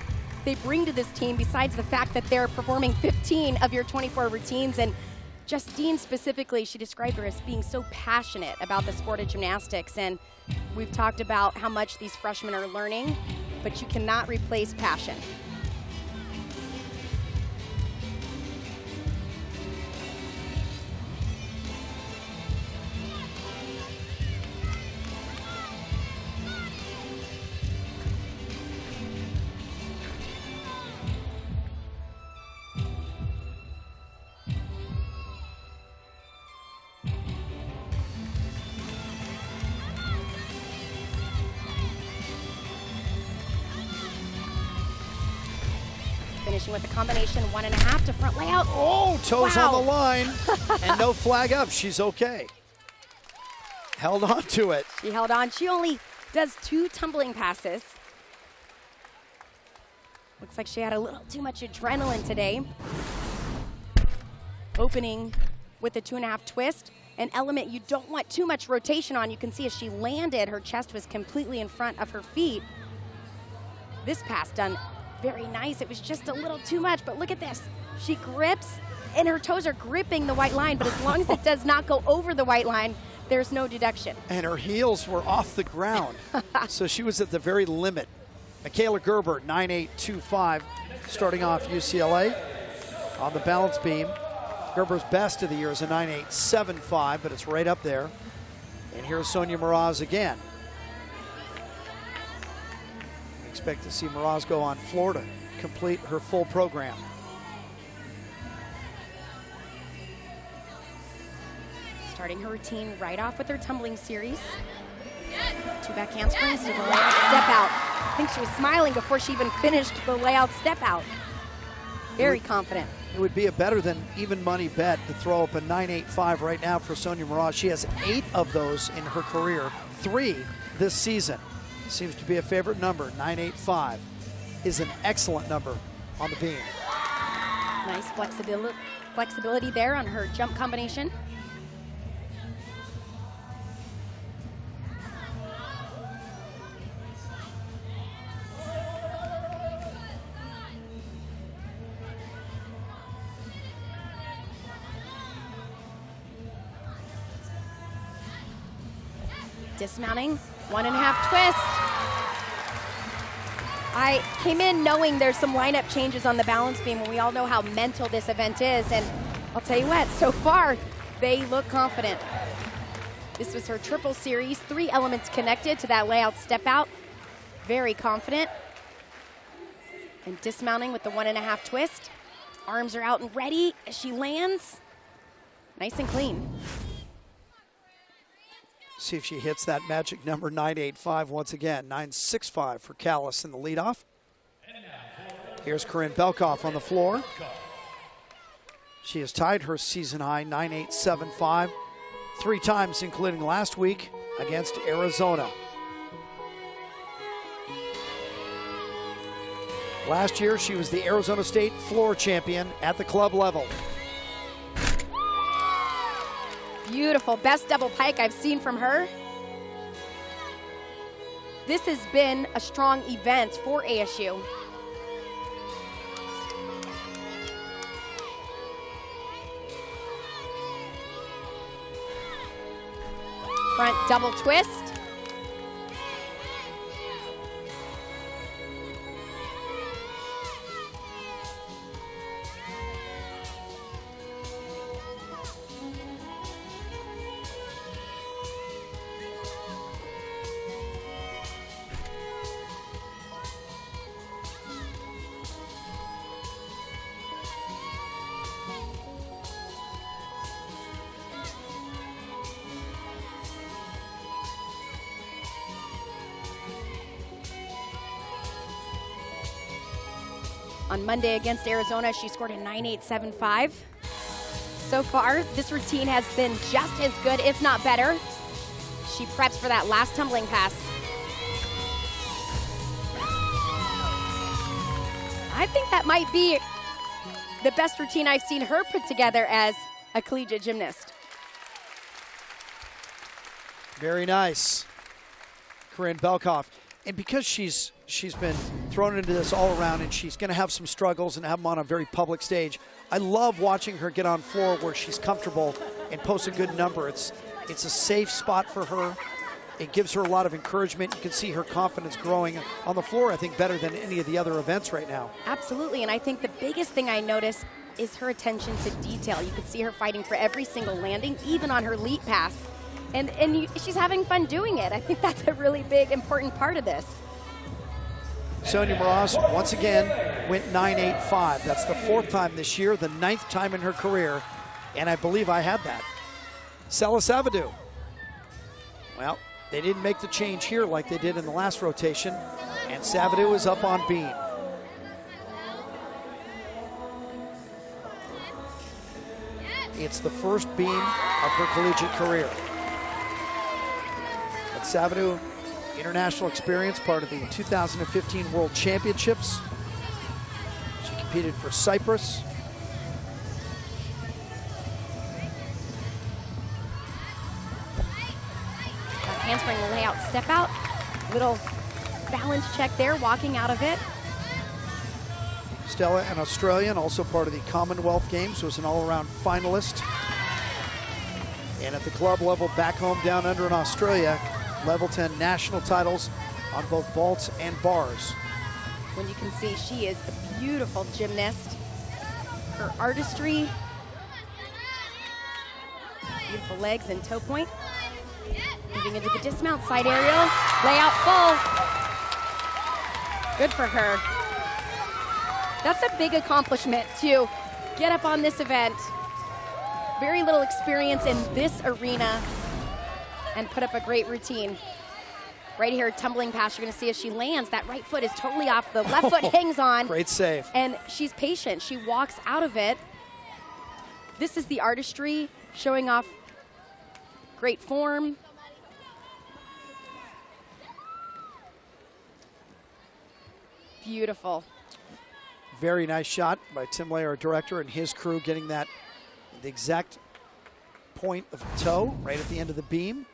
they bring to this team besides the fact that they're performing 15 of your 24 routines. And Justine specifically, she described her as being so passionate about the sport of gymnastics. And we've talked about how much these freshmen are learning, but you cannot replace passion. finishing with a combination 1.5 to front layout. Oh, toes wow. on the line and no flag up. She's okay. Held on to it. She held on. She only does 2 tumbling passes. Looks like she had a little too much adrenaline today. Opening with a 2.5 twist, an element you don't want too much rotation on. You can see as she landed, her chest was completely in front of her feet. This pass done very nice. It was just a little too much, but look at this. She grips, and her toes are gripping the white line, but as long as it does not go over the white line, there's no deduction. And her heels were off the ground, so she was at the very limit. Michaela Gerber, 9.825, starting off UCLA on the balance beam. Gerber's best of the year is a 9.875, but it's right up there. And here's Sonia Mraz again. We expect to see Mraz go on floor to complete her full program. Starting her routine right off with her tumbling series. 2 back handsprings to the layout step out. I think she was smiling before she even finished the layout step out. Very confident. It would be a better than even money bet to throw up a 9.85 right now for Sonia Mraz. She has 8 of those in her career, 3 this season. Seems to be a favorite number. 9.85 is an excellent number on the beam. Nice flexibility there on her jump combination. Dismounting, 1.5 twist. I came in knowing there's some lineup changes on the balance beam, and we all know how mental this event is, and I'll tell you what, so far, they look confident. This was her triple series, 3 elements connected to that layout step out. Very confident. And dismounting with the 1.5 twist. Arms are out and ready as she lands. Nice and clean. See if she hits that magic number, 9.85 once again. 9.65 for Callis in the leadoff. Here's Corinne Belkoff on the floor. She has tied her season high, 9.875, 3 times, including last week against Arizona. Last year, she was the Arizona State floor champion at the club level. Beautiful, best double pike I've seen from her. This has been a strong event for ASU. Front double twist. On Monday against Arizona, she scored a 9.875. So far, this routine has been just as good, if not better. She preps for that last tumbling pass. I think that might be the best routine I've seen her put together as a collegiate gymnast. Very nice, Corinne Belkoff. And because she's been thrown into this all around, and she's going to have some struggles and have them on a very public stage, I love watching her get on floor where she's comfortable and post a good number. It's a safe spot for her. It gives her a lot of encouragement. You can see her confidence growing on the floor, I think, better than any of the other events right now. Absolutely, and I think the biggest thing I notice is her attention to detail. You can see her fighting for every single landing, even on her leap pass. And she's having fun doing it. I think that's a really big, important part of this. Sonia Mraz, once again, went 9.85. That's the 4th time this year, the 9th time in her career, and I believe I had that. Celis Avedou. Well, they didn't make the change here like they did in the last rotation, and Savedou is up on beam. It's the first beam of her collegiate career. At Savadu, international experience, part of the 2015 World Championships. She competed for Cyprus. Handspring layout step out. Little balance check there, walking out of it. Stella, an Australian, also part of the Commonwealth Games, was an all-around finalist. And at the club level back home down under in Australia, level 10 national titles on both vaults and bars. When you can see she is a beautiful gymnast. Her artistry, beautiful legs and toe point. Moving into the dismount, side aerial, layout full. Good for her. That's a big accomplishment to get up on this event. Very little experience in this arena and put up a great routine. Right here, tumbling pass, you're gonna see as she lands, that right foot is totally off, the left foot hangs on. Great save. And she's patient, she walks out of it. This is the artistry, showing off great form. Beautiful. Very nice shot by Tim Lay, our director, and his crew, getting that the exact point of the toe right at the end of the beam.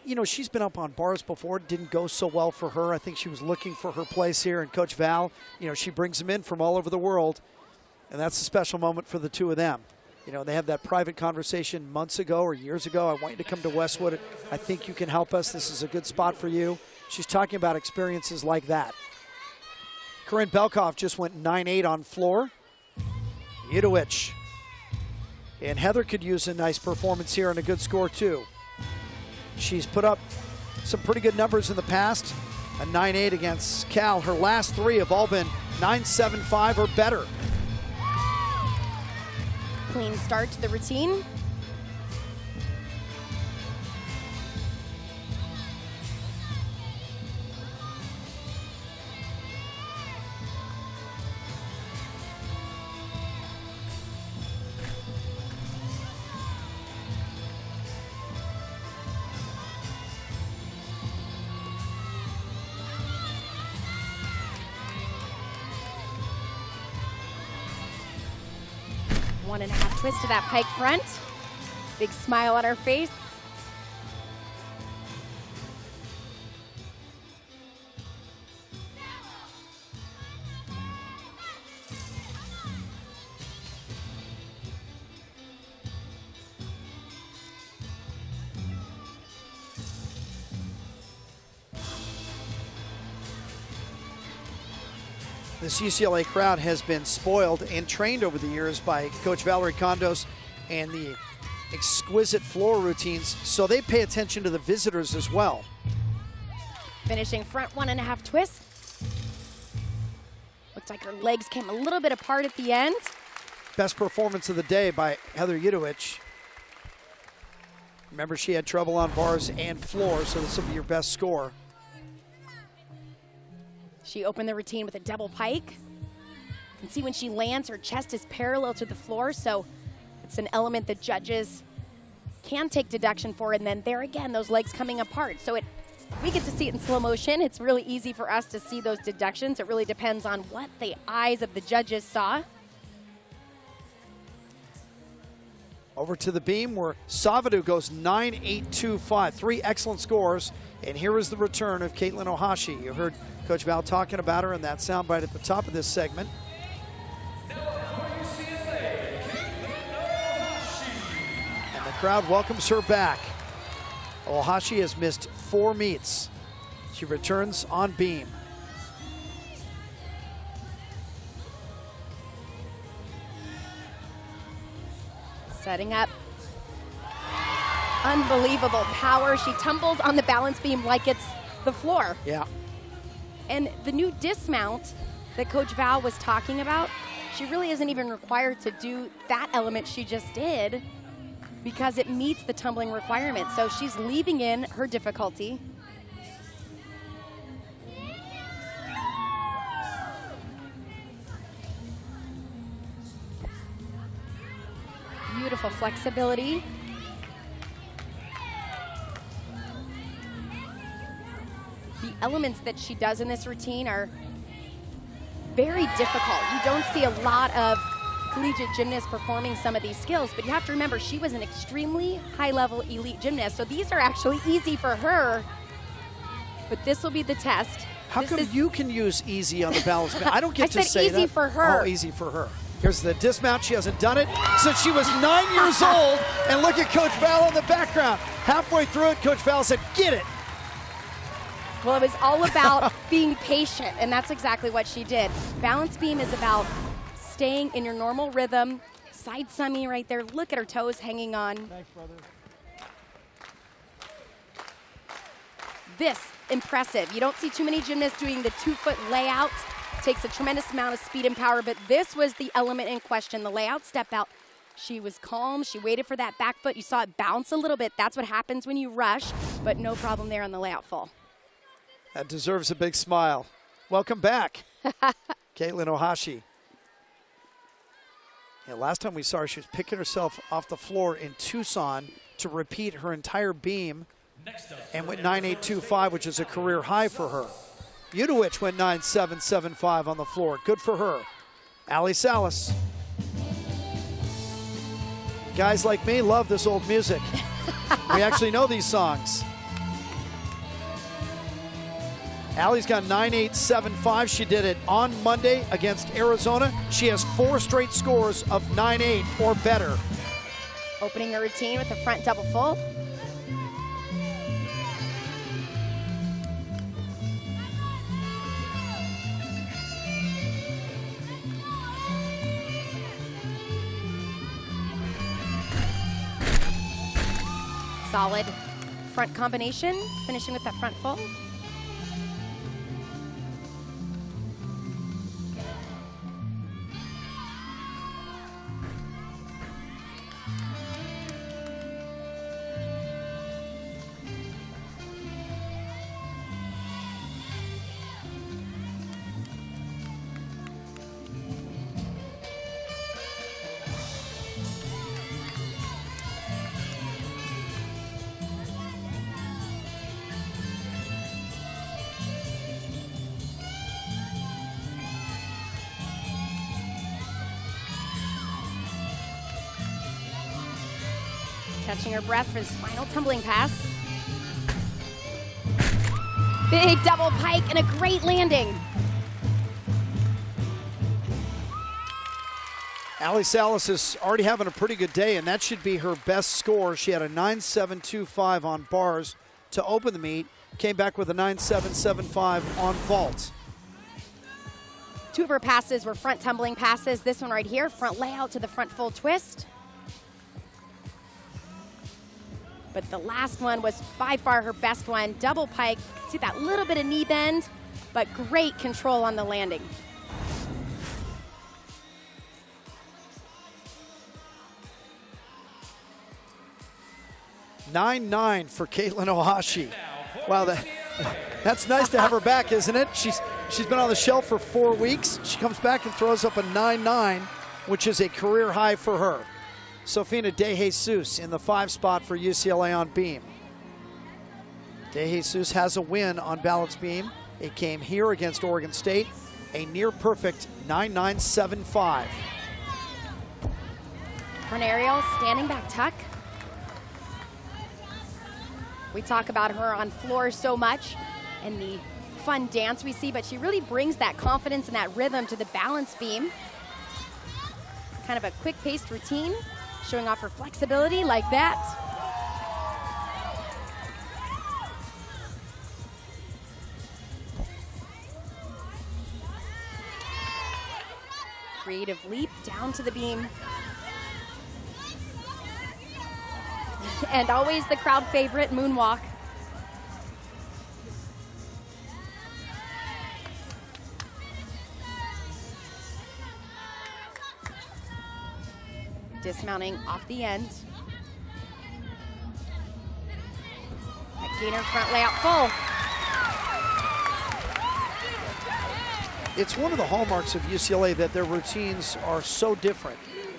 You know, she's been up on bars before. It didn't go so well for her. I think she was looking for her place here, and Coach Val, you know, she brings them in from all over the world, and that's a special moment for the two of them. You know, they have that private conversation months ago or years ago. I want you to come to Westwood. I think you can help us. This is a good spot for you. She's talking about experiences like that. Corinne Belkoff just went 9-8 on floor. Yudowicz. And Heather could use a nice performance here and a good score too. She's put up some pretty good numbers in the past. A 9-8 against Cal. Her last three have all been 9-7-5 or better. Clean start to the routine. One and a half twist to that pike front. Big smile on her face. This UCLA crowd has been spoiled and trained over the years by Coach Valerie Condos and the exquisite floor routines, so they pay attention to the visitors as well. Finishing front one and a half twist. Looks like her legs came a little bit apart at the end. Best performance of the day by Heather Yudowicz. Remember, she had trouble on bars and floor, so this will be your best score. She opened the routine with a double pike. You can see when she lands, her chest is parallel to the floor, so it's an element that judges can take deduction for, and then there again, those legs coming apart. So we get to see it in slow motion. It's really easy for us to see those deductions. It really depends on what the eyes of the judges saw. Over to the beam where Savadu goes 9-8-2-5. Three excellent scores, and here is the return of Caitlin Ohashi. You heard Coach Val talking about her in that soundbite at the top of this segment. And the crowd welcomes her back. Ohashi has missed 4 meets. She returns on beam. Setting up. Unbelievable power. She tumbles on the balance beam like it's the floor. Yeah. And the new dismount that Coach Val was talking about, she really isn't even required to do that element she just did because it meets the tumbling requirement. So she's leaving in her difficulty. Beautiful flexibility. The elements that she does in this routine are very difficult. You don't see a lot of collegiate gymnasts performing some of these skills, but you have to remember she was an extremely high-level elite gymnast, so these are actually easy for her, but this will be the test. How come you can use easy on the balance beam? I don't get to say that. Easy for her. Oh, easy for her. Here's the dismount. She hasn't done it since she was 9 years old. And look at Coach Val in the background. Halfway through it, Coach Val said, get it. Well, it was all about being patient, and that's exactly what she did. Balance beam is about staying in your normal rhythm. Side summy right there. Look at her toes hanging on. Thanks, brother. This, impressive. You don't see too many gymnasts doing the 2-foot layout. Takes a tremendous amount of speed and power, but this was the element in question, the layout step out. She was calm. She waited for that back foot. You saw it bounce a little bit. That's what happens when you rush, but no problem there on the layout full. That deserves a big smile. Welcome back, Caitlin Ohashi. Yeah, last time we saw her, she was picking herself off the floor in Tucson to repeat her entire beam and went 9.825, which is a career high for her. Udowich went 9.775 on the floor. Good for her. Ali Salas. Guys like me love this old music. We actually know these songs. Allie's got 9.875. She did it on Monday against Arizona. She has 4 straight scores of 9.8 or better. Opening her routine with a front double full. Solid front combination, finishing with that front full. Catching her breath for his final tumbling pass. Big double pike and a great landing. Ali Salas is already having a pretty good day, and that should be her best score. She had a 9.725 on bars to open the meet. Came back with a 9.775 on vault. 2 of her passes were front tumbling passes. This one right here, front layout to the front full twist. But the last one was by far her best one. Double pike, see that little bit of knee bend, but great control on the landing. (9.9) for Caitlin Ohashi. Wow, that's nice to have her back, isn't it? She's been on the shelf for 4 weeks. She comes back and throws up a 9.9, which is a career high for her. Sofina De Jesus in the 5 spot for UCLA on beam. De Jesus has a win on balance beam. It came here against Oregon State, a near perfect 9.975. Front aerial, standing back tuck. We talk about her on floor so much and the fun dance we see, but she really brings that confidence and that rhythm to the balance beam. Kind of a quick-paced routine, showing off her flexibility like that. Creative leap down to the beam. And always the crowd favorite, moonwalk. Dismounting off the end. That gainer front layout full. It's one of the hallmarks of UCLA that their routines are so different.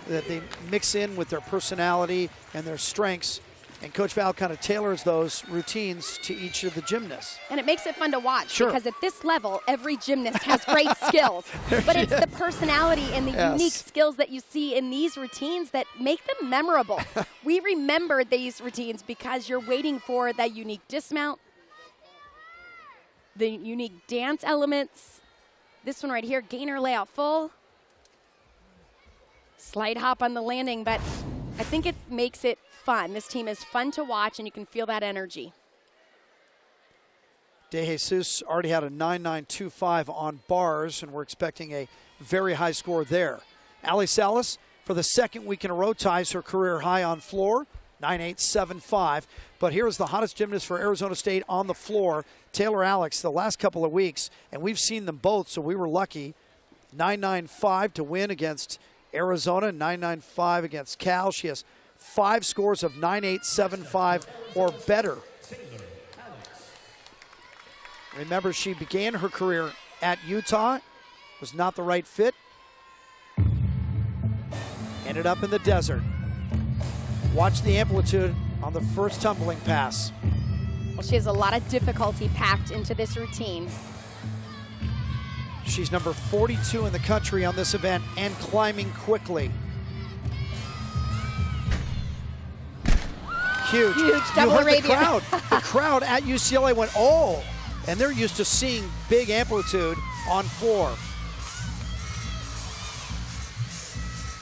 that they mix in with their personality and their strengths. And Coach Val kind of tailors those routines to each of the gymnasts. And it makes it fun to watch Sure. because at this level, every gymnast has great skills. But it's the personality and the unique skills that you see in these routines that make them memorable. We remember these routines because you're waiting for that unique dismount, the unique dance elements. This one right here, gainer layout full. Slight hop on the landing, but I think it makes it fun. This team is fun to watch, and you can feel that energy. De Jesus already had a 9.925 on bars, and we're expecting a very high score there. Ali Salas, for the second week in a row, ties her career high on floor, 9.875. But here's the hottest gymnast for Arizona State on the floor, Taylor Alex, the last couple of weeks, and we've seen them both, so we were lucky. 9.95 to win against Arizona, 9.95 against Cal. She has 5 scores of 9.875 or better. Remember, she began her career at Utah, was not the right fit, ended up in the desert. Watch the amplitude on the first tumbling pass. Well, she has a lot of difficulty packed into this routine. She's number 42 in the country on this event and climbing quickly. Huge. Huge double you heard Arabian. the crowd at UCLA went, oh, and they're used to seeing big amplitude on floor.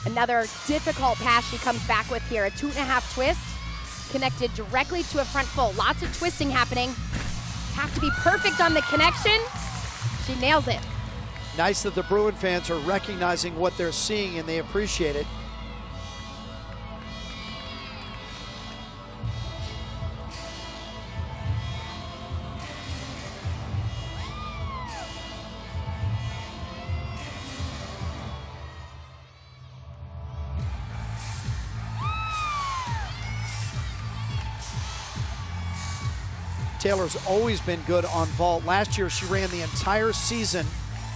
Another difficult pass she comes back with here, a 2.5 twist, connected directly to a front full. Lots of twisting happening. Have to be perfect on the connection. She nails it. Nice that the Bruin fans are recognizing what they're seeing and they appreciate it. Taylor's always been good on vault. Last year, she ran the entire season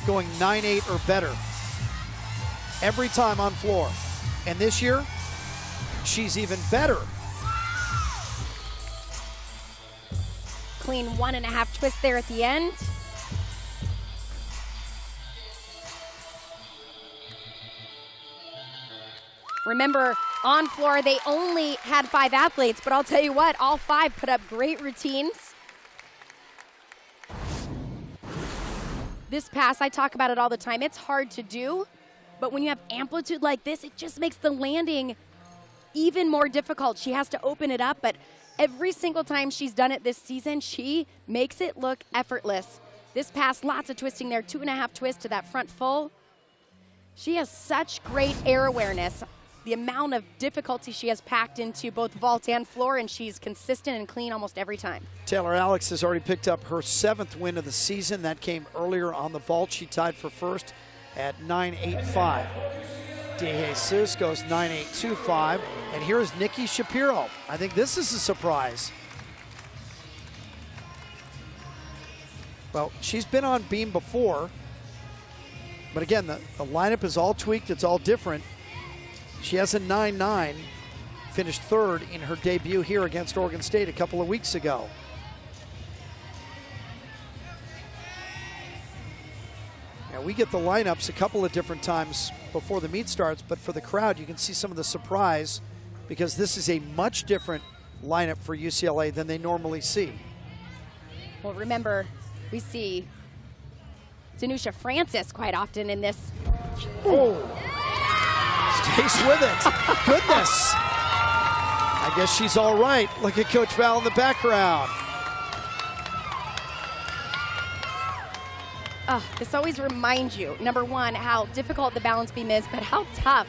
going 9.8 or better every time on floor. And this year, she's even better. Clean 1.5 twist there at the end. Remember, on floor, they only had 5 athletes, but I'll tell you what, all 5 put up great routines. This pass, I talk about it all the time. It's hard to do, but when you have amplitude like this, it just makes the landing even more difficult. She has to open it up, but every single time she's done it this season, she makes it look effortless. This pass, lots of twisting there, 2.5 twist to that front full. She has such great air awareness. The amount of difficulty she has packed into both vault and floor, and she's consistent and clean almost every time. Taylor Alex has already picked up her 7th win of the season. That came earlier on the vault. She tied for first at 9.85. De Jesus goes 9.825. And here's Nikki Shapiro. I think this is a surprise. Well, she's been on beam before. But again, the lineup is all tweaked. It's all different. She has a 9.9, finished 3rd in her debut here against Oregon State a couple of weeks ago. Now we get the lineups a couple of different times before the meet starts, but for the crowd, you can see some of the surprise because this is a much different lineup for UCLA than they normally see. Well, remember, we see Danusha Francis quite often in this. Oh. Stays with it. Goodness. I guess she's all right. Look at Coach Val in the background. This always reminds you, number one, how difficult the balance beam is, but how tough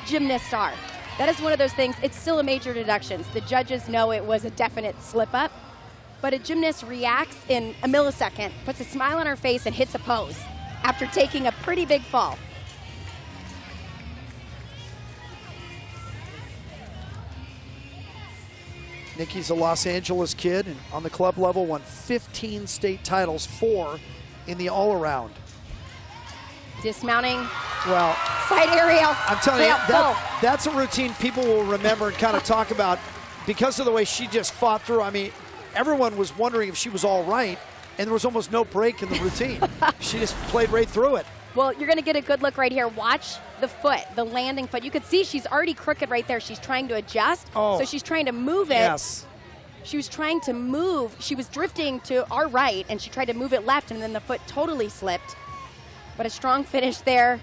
gymnasts are. That is one of those things. It's still a major deductions. The judges know it was a definite slip up, but a gymnast reacts in a millisecond, puts a smile on her face, and hits a pose after taking a pretty big fall. Nikki's a Los Angeles kid, and on the club level won 15 state titles, 4 in the all-around. Dismounting Well, Side aerial. I'm telling you, Yeah, that's a routine people will remember and kind of talk about because of the way she just fought through. I mean, everyone was wondering if she was all right, and there was almost no break in the routine. She just played right through it. Well, you're going to get a good look right here. Watch the foot, the landing foot. You can see she's already crooked right there. She's trying to adjust, so she's trying to move it. Yes. She was trying to move. She was drifting to our right, and she tried to move it left, and then the foot totally slipped. But a strong finish there.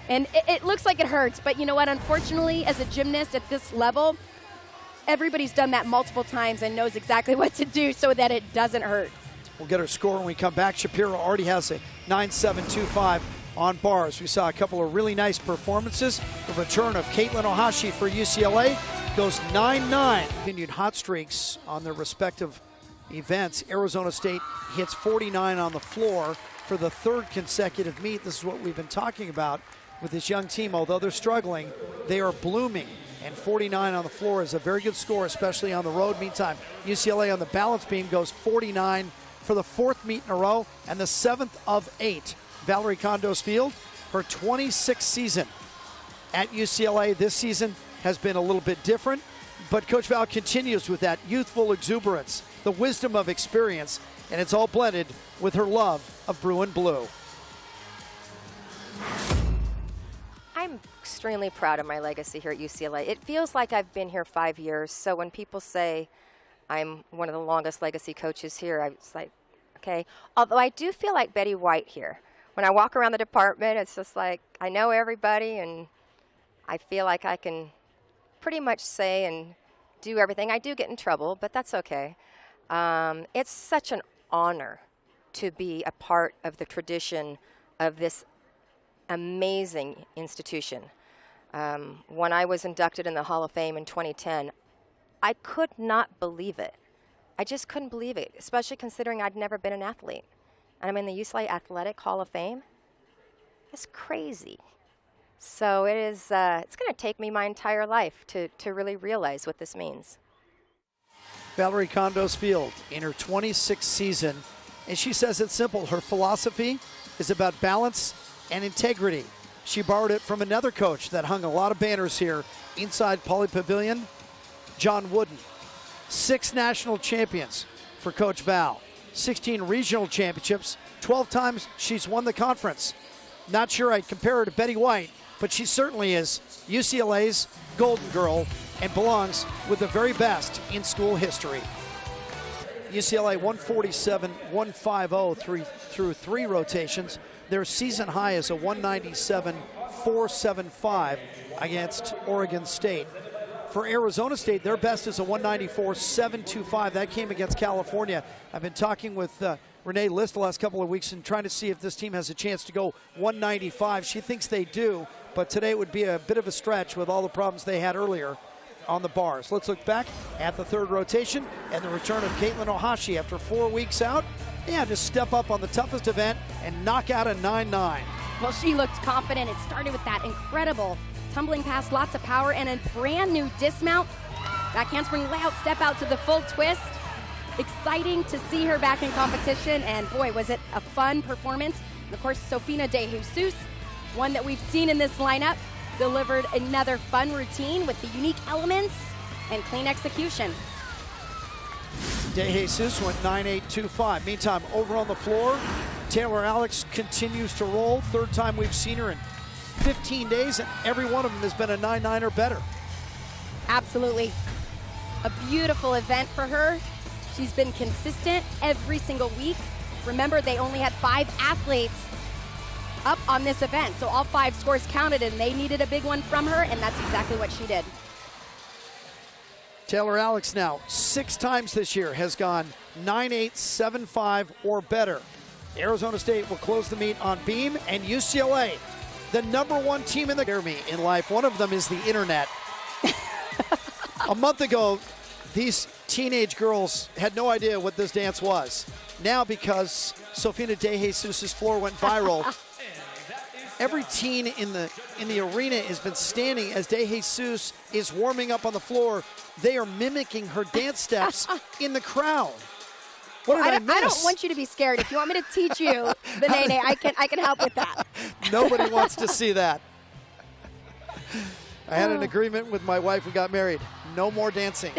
And it looks like it hurts, but you know what? Unfortunately, as a gymnast at this level, everybody's done that multiple times and knows exactly what to do so that it doesn't hurt. We'll get her score when we come back. Shapiro already has a 9.725 on bars. We saw a couple of really nice performances. The return of Caitlin Ohashi for UCLA goes 9-9. Continued hot streaks on their respective events. Arizona State hits 49 on the floor for the third consecutive meet. This is what we've been talking about with this young team. Although they're struggling, they are blooming. And 49 on the floor is a very good score, especially on the road. Meantime, UCLA on the balance beam goes 49 for the fourth meet in a row and the 7th of 8. Valerie Condos Field, her 26th season at UCLA. This season has been a little bit different, but Coach Val continues with that youthful exuberance, the wisdom of experience, and it's all blended with her love of Bruin Blue. I'm extremely proud of my legacy here at UCLA. It feels like I've been here 5 years, so when people say I'm one of the longest legacy coaches here, I was like, okay. Although I do feel like Betty White here. When I walk around the department, it's just like I know everybody, and I feel like I can pretty much say and do everything. I do get in trouble, but that's okay. It's such an honor to be a part of the tradition of this amazing institution. When I was inducted in the Hall of Fame in 2010, I could not believe it. I just couldn't believe it, especially considering I'd never been an athlete. And I'm in the UCLA Athletic Hall of Fame. It's crazy. So it is, it's going to take me my entire life to really realize what this means. Valerie Condos Field in her 26th season, and she says it's simple. Her philosophy is about balance and integrity. She borrowed it from another coach that hung a lot of banners here inside Pauley Pavilion, John Wooden. 6 national champions for Coach Val, 16 regional championships, 12 times she's won the conference. Not sure I'd compare her to Betty White, but she certainly is UCLA's Golden Girl and belongs with the very best in school history. UCLA 147-150 through 3 rotations. Their season high is a 197-475 against Oregon State. For Arizona State, their best is a 194-725. That came against California. I've been talking with Renee List the last couple of weeks and trying to see if this team has a chance to go 195. She thinks they do, but today it would be a bit of a stretch with all the problems they had earlier on the bars. Let's look back at the third rotation and the return of Caitlin Ohashi after 4 weeks out. Yeah, just step up on the toughest event and knock out a 9-9. Well, she looked confident. It started with that incredible tumbling pass, lots of power, and a brand new dismount. Back handspring layout, step out to the full twist. Exciting to see her back in competition, and boy, was it a fun performance. And of course, Sofina De Jesus, one that we've seen in this lineup, delivered another fun routine with the unique elements and clean execution. De Jesus went 9.825. Meantime, over on the floor, Taylor Alex continues to roll. Third time we've seen her in 15 days, and every one of them has been a 9-9 or better. Absolutely. A beautiful event for her. She's been consistent every single week. Remember, they only had 5 athletes up on this event, so all 5 scores counted, and they needed a big one from her, and that's exactly what she did. Taylor Alex now 6 times this year has gone 9.8, 7.5 or better. Arizona State will close the meet on beam, and UCLA, the #1 team in the me in life. One of them is the internet. A month ago, these teenage girls had no idea what this dance was. Now, because Sofina De Jesus' floor went viral, every teen in the arena has been standing as De Jesus is warming up on the floor. They are mimicking her dance steps in the crowd. What did I miss? I don't want you to be scared. If you want me to teach you the nene, I can help with that. Nobody wants to see that. I had an agreement with my wife. We got married. No more dancing.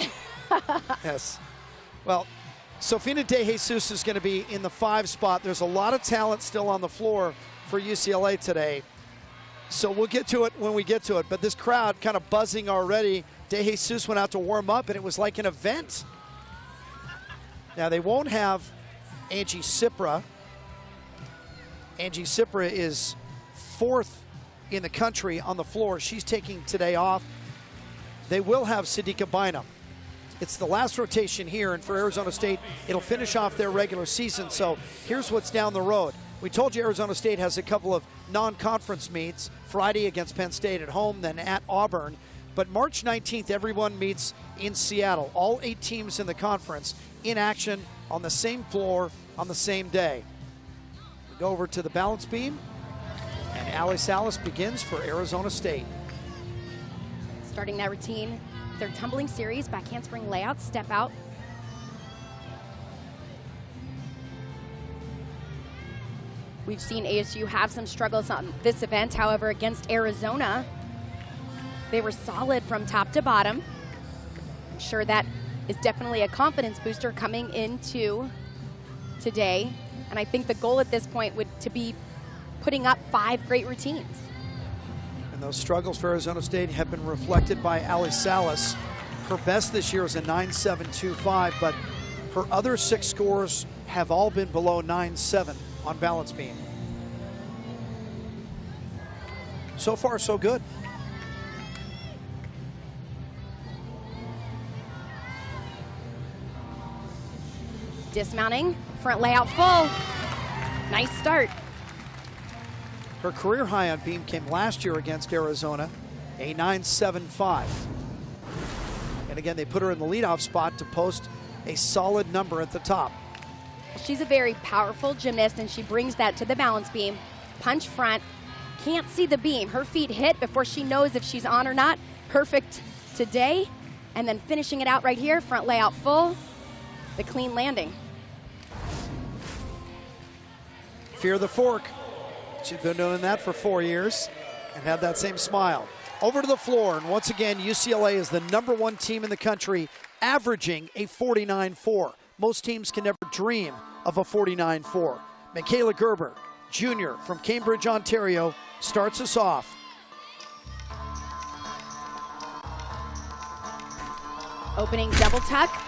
Yes. Well, Sofina De Jesus is going to be in the 5 spot. There's a lot of talent still on the floor for UCLA today. So we'll get to it when we get to it. But this crowd kind of buzzing already. De Jesus went out to warm up, and it was like an event. Now, they won't have Angie Cipra. Angie Cipra is 4th in the country on the floor. She's taking today off. They will have Siddiqa Bynum. It's the last rotation here, and for Arizona State, it'll finish off their regular season. So here's what's down the road. We told you Arizona State has a couple of non-conference meets, Friday against Penn State at home, then at Auburn. But March 19th, everyone meets in Seattle. All 8 teams in the conference in action on the same floor on the same day. We go over to the balance beam, and Ali Salas begins for Arizona State. Starting that routine, their tumbling series, back handspring layout, step out. We've seen ASU have some struggles on this event. However, against Arizona, they were solid from top to bottom. I'm sure that is definitely a confidence booster coming into today. And I think the goal at this point would to be putting up 5 great routines. And those struggles for Arizona State have been reflected by Ali Salas. Her best this year is a 9.725, but her other 6 scores have all been below 9.7 on balance beam. So far, so good. Dismounting, front layout full. Nice start. Her career high on beam came last year against Arizona, a 9.75. And again, they put her in the leadoff spot to post a solid number at the top. She's a very powerful gymnast, and she brings that to the balance beam. Punch front, can't see the beam. Her feet hit before she knows if she's on or not. Perfect today. And then finishing it out right here, front layout full, the clean landing. Fear the fork. She's been doing that for 4 years and had that same smile. Over to the floor, and once again, UCLA is the #1 team in the country, averaging a 49.4. Most teams can never dream of a 49.4. Michaela Gerber, junior from Cambridge, Ontario, starts us off. Opening double tuck.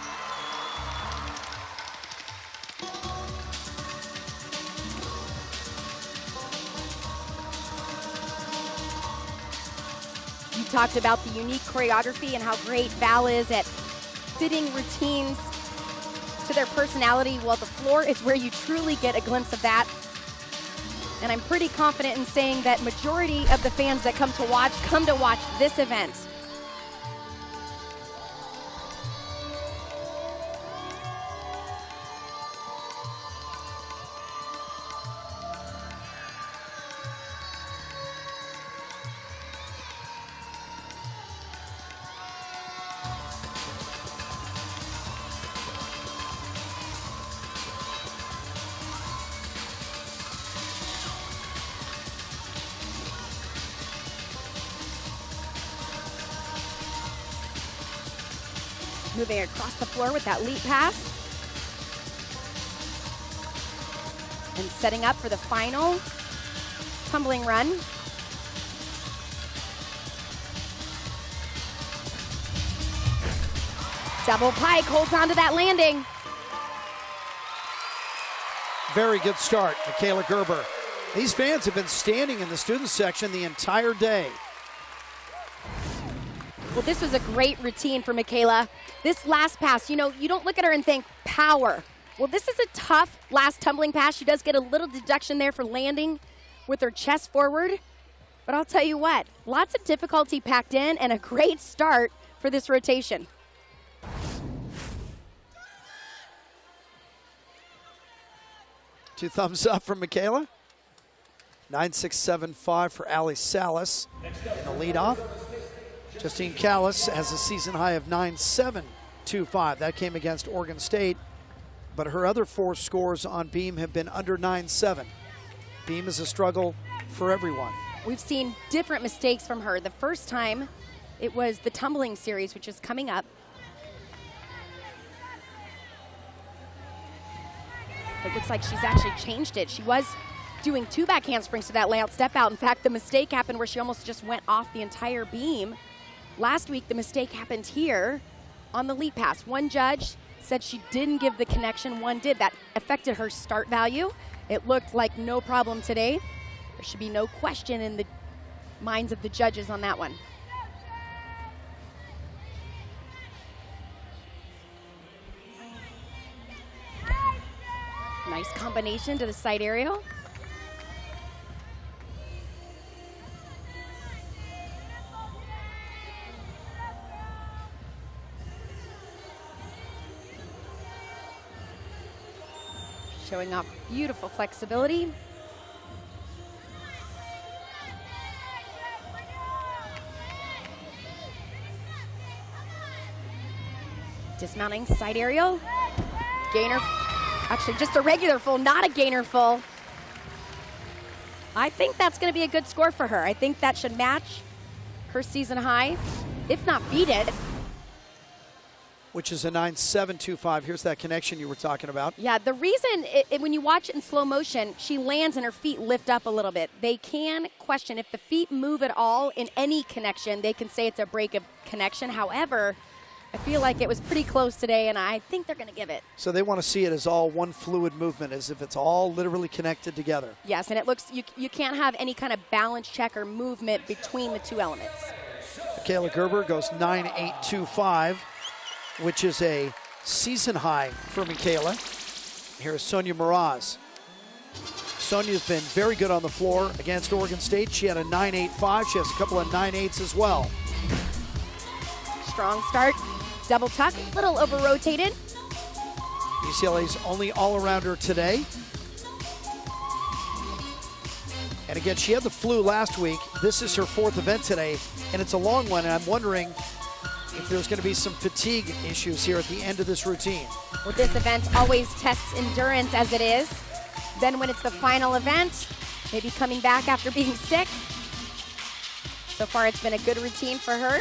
You talked about the unique choreography and how great Val is at fitting routines to their personality. Well, the floor is where you truly get a glimpse of that. And I'm pretty confident in saying that majority of the fans that come to watch this event. Moving across the floor with that leap pass. And setting up for the final tumbling run. Double pike, holds on to that landing. Very good start, Michaela Gerber. These fans have been standing in the student section the entire day. Well, this was a great routine for Michaela. This last pass, you know, you don't look at her and think power. Well, this is a tough last tumbling pass. She does get a little deduction there for landing with her chest forward. But I'll tell you what, lots of difficulty packed in and a great start for this rotation. Two thumbs up from Michaela. 9.675 for Ali Salas in the leadoff. Justine Callis has a season high of 9.725. That came against Oregon State. but her other 4 scores on beam have been under 9.7. Beam is a struggle for everyone. We've seen different mistakes from her. The first time, it was the tumbling series, which is coming up. It looks like she's actually changed it. She was doing 2 back handsprings to that layout step out. In fact, the mistake happened where she almost just went off the entire beam. Last week, the mistake happened here on the leap pass. One judge said she didn't give the connection, one did. That affected her start value. It looked like no problem today. There should be no question in the minds of the judges on that one. Nice combination to the side aerial. Showing off beautiful flexibility. Dismounting side aerial. Gainer. Actually, just a regular full, not a gainer full. I think that's going to be a good score for her. I think that should match her season high, if not beat it. Which is a 9.725. Here's that connection you were talking about. Yeah, the reason, when you watch it in slow motion, she lands and her feet lift up a little bit. They can question if the feet move at all in any connection, they can say it's a break of connection. However, I feel like it was pretty close today, and I think they're going to give it. So they want to see it as all one fluid movement, as if it's all literally connected together. Yes, and it looks, you can't have any kind of balance check or movement between the 2 elements. Michaela Gerber goes 9.825, which is a season high for Michaela. Here's Sonia Mraz. Sonia's been very good on the floor against Oregon State. She had a 9.85. She has a couple of 9.8s as well. Strong start. Double tuck, a little over-rotated. UCLA's only all-arounder today. And again, she had the flu last week. This is her 4th event today, and it's a long one, and I'm wondering if there's going to be some fatigue issues here at the end of this routine. Well, this event always tests endurance as it is. Then when it's the final event, maybe coming back after being sick. So far, it's been a good routine for her.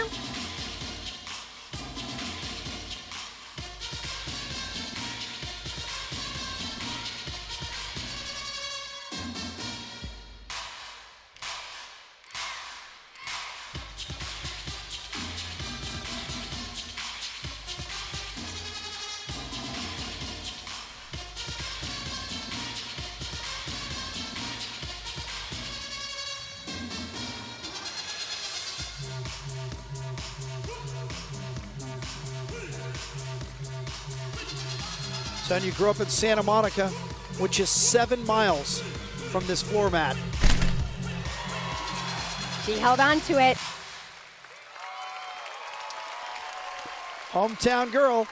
Sonia grew up in Santa Monica, which is 7 miles from this floor mat. She held on to it. Hometown girl.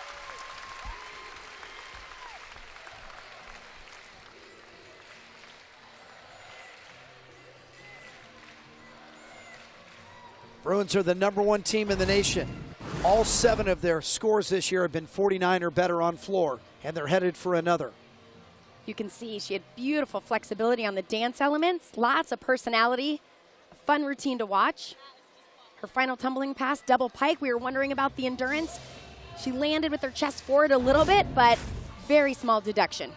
Bruins are the #1 team in the nation. All 7 of their scores this year have been 49 or better on floor, and they're headed for another. You can see she had beautiful flexibility on the dance elements, lots of personality, a fun routine to watch. Her final tumbling pass, double pike, we were wondering about the endurance. She landed with her chest forward a little bit, but very small deduction.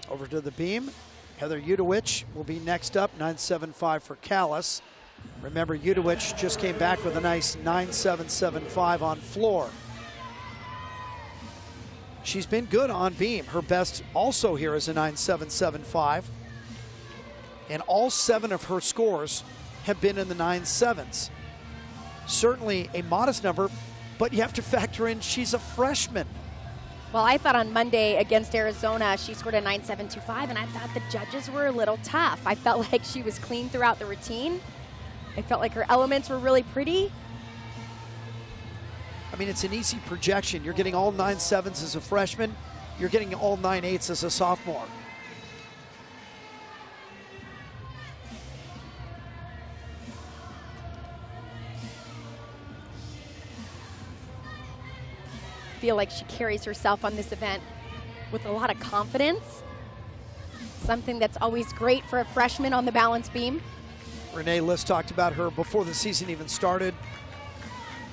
Over to the beam. Heather Udowich will be next up, 9.75 for Callis. Remember, Udowich just came back with a nice 9.775 on floor. She's been good on beam. Her best also here is a 9.775. And all 7 of her scores have been in the 9.7s. Certainly a modest number, but you have to factor in she's a freshman. Well, I thought on Monday against Arizona, she scored a 9.725, and I thought the judges were a little tough. I felt like she was clean throughout the routine. I felt like her elements were really pretty. I mean, it's an easy projection. You're getting all 9.7s as a freshman. You're getting all 9.8s as a sophomore. feel like she carries herself on this event with a lot of confidence, something that's always great for a freshman on the balance beam. Renee List talked about her before the season even started.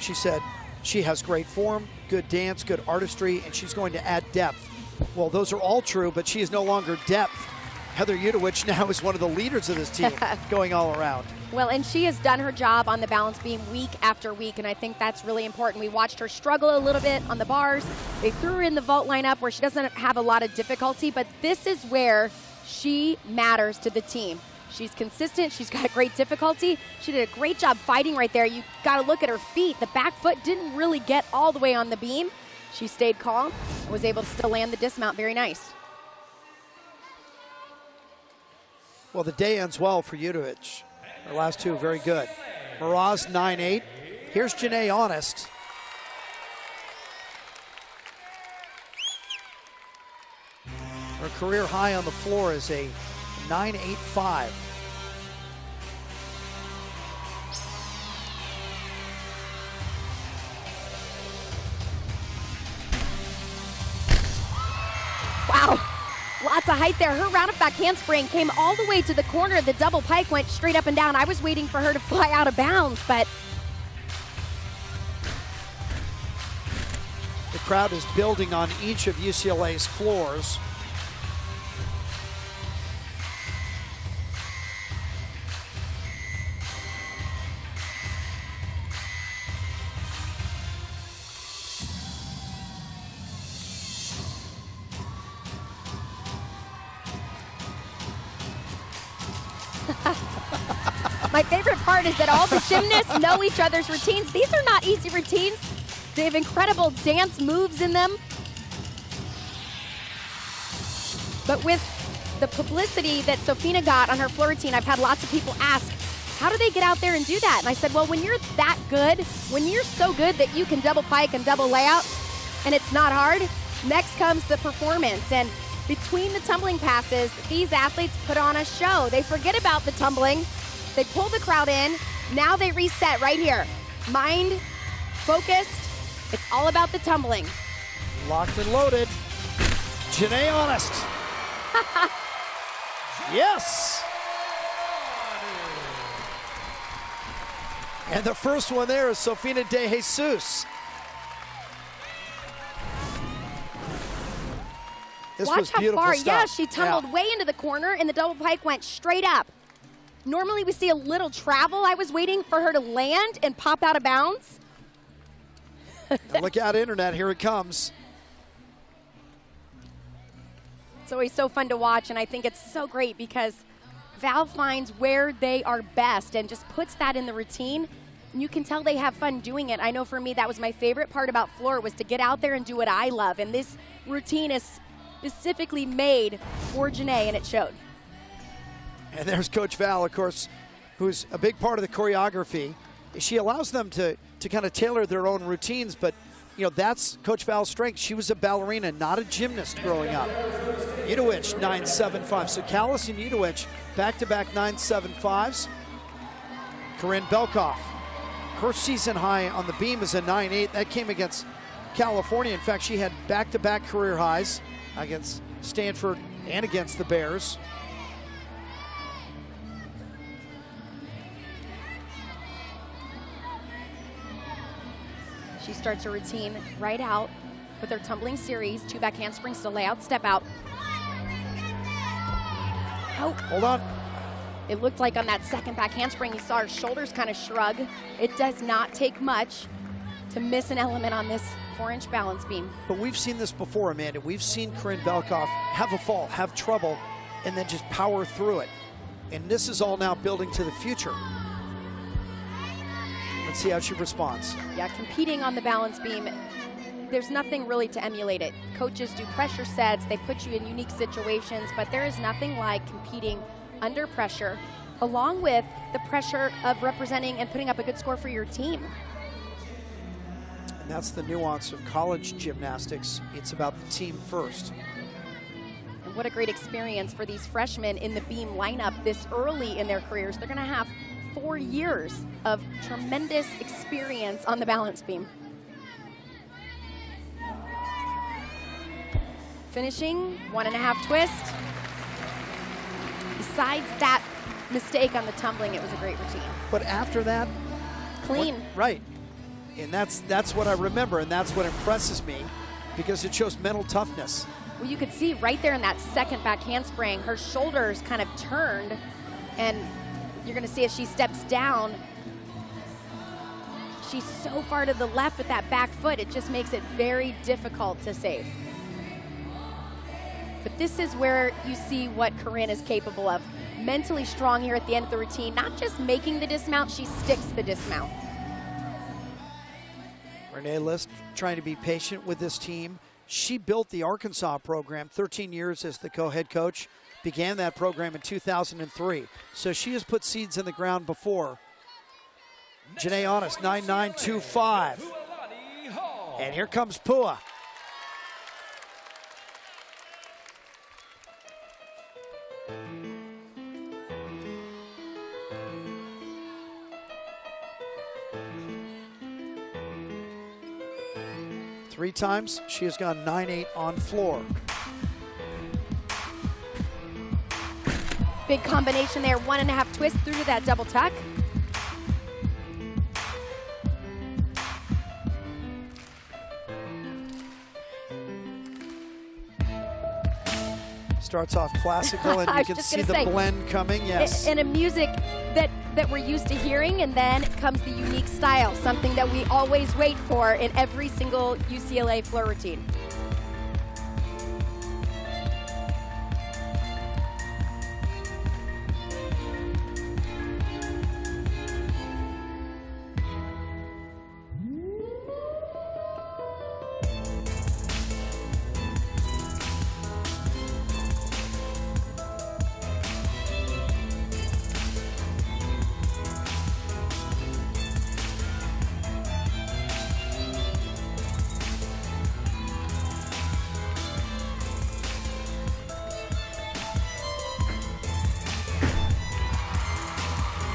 She said she has great form, good dance, good artistry, and she's going to add depth. Well, those are all true, but she is no longer depth. Heather Udowich now is one of the leaders of this team, going all around. Well, and she has done her job on the balance beam week after week, and I think that's really important. We watched her struggle a little bit on the bars. They threw her in the vault lineup where she doesn't have a lot of difficulty, but this is where she matters to the team. She's consistent. She's got great difficulty. She did a great job fighting right there. You got to look at her feet. The back foot didn't really get all the way on the beam. She stayed calm and was able to still land the dismount. Very nice. Well, the day ends well for Udowich. Her last two very good. Miraz 9-8. Here's Janae Honest. Her career high on the floor is a 9.85. Wow, lots of height there. Her round-up back handspring came all the way to the corner. The double pike went straight up and down. I was waiting for her to fly out of bounds, but the crowd is building on each of UCLA's floors. my favorite part is that all the gymnasts know each other's routines. These are not easy routines. They have incredible dance moves in them. But with the publicity that Sofina got on her floor routine, I've had lots of people ask, how do they get out there and do that? And I said, well, when you're that good, when you're so good that you can double pike and double layout, and it's not hard, next comes the performance. And between the tumbling passes, these athletes put on a show. They forget about the tumbling. They pull the crowd in. Now they reset right here. Mind focused. It's all about the tumbling. Locked and loaded. Janae Honest. Yes. And the first one there is Sofina de Jesus. This Watch was how beautiful far, stuff. yeah, she tumbled way into the corner and the double pike went straight up. Normally we see a little travel. I was waiting for her to land and pop out of bounds. And look out, internet, here it comes. It's always so fun to watch, and I think it's so great because Val finds where they are best and just puts that in the routine. And you can tell they have fun doing it. I know for me that was my favorite part about floor, was to get out there and do what I love. And this routine is specifically made for Janae, and it showed. And there's Coach Val, of course, who's a big part of the choreography. She allows them to kind of tailor their own routines, but you know, that's Coach Val's strength. She was a ballerina, not a gymnast growing up. Udowich, 9.75. So Callis and Udowich, back-to-back 9.75s. Corinne Belkoff, her season high on the beam is a 9.8. That came against California. In fact, she had back-to-back career highs against Stanford and against the Bears. She starts her routine right out with her tumbling series, 2 back handsprings to lay out, step out. Oh, Hold on. it looked like on that second back handspring, you saw her shoulders kind of shrug. It does not take much to miss an element on this 4-inch balance beam. But we've seen this before, Amanda. We've seen Corinne Belkoff have a fall, have trouble, and then just power through it. And this is all now building to the future. Let's see how she responds. Yeah, competing on the balance beam, there's nothing really to emulate it. Coaches do pressure sets, they put you in unique situations, but there is nothing like competing under pressure, along with the pressure of representing and putting up a good score for your team. And that's the nuance of college gymnastics. It's about the team first. And what a great experience for these freshmen in the beam lineup this early in their careers. They're gonna have 4 years of tremendous experience on the balance beam. Finishing 1.5 twist. Besides that mistake on the tumbling, it was a great routine. But after that, clean. Right. And that's what I remember, and that's what impresses me, because it shows mental toughness. Well, you could see right there in that second back handspring, her shoulders kind of turned, and you're going to see as she steps down, she's so far to the left with that back foot, it just makes it very difficult to save. But this is where you see what Corinne is capable of. Mentally strong here at the end of the routine, not just making the dismount, she sticks the dismount. Renee List trying to be patient with this team. She built the Arkansas program, 13 years as the co-head coach, began that program in 2003. So she has put seeds in the ground before. Janae Honest, 9.925. And here comes Pua. Three times she has gone 9-8 on floor. Big combination there, 1.5 twist through to that double tuck. Starts off classical, and you can see the blend coming, yes. And a music that we're used to hearing, and then comes the unique style, something that we always wait for in every single UCLA floor routine.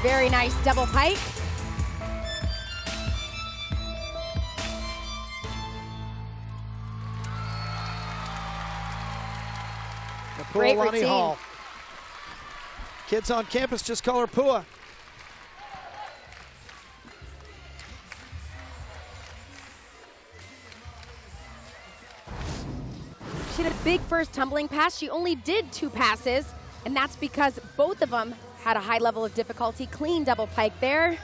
Very nice double pike. Great routine. Hall. Kids on campus just call her Pua. She had a big first tumbling pass. She only did 2 passes, and that's because both of them had a high level of difficulty. Clean double pike there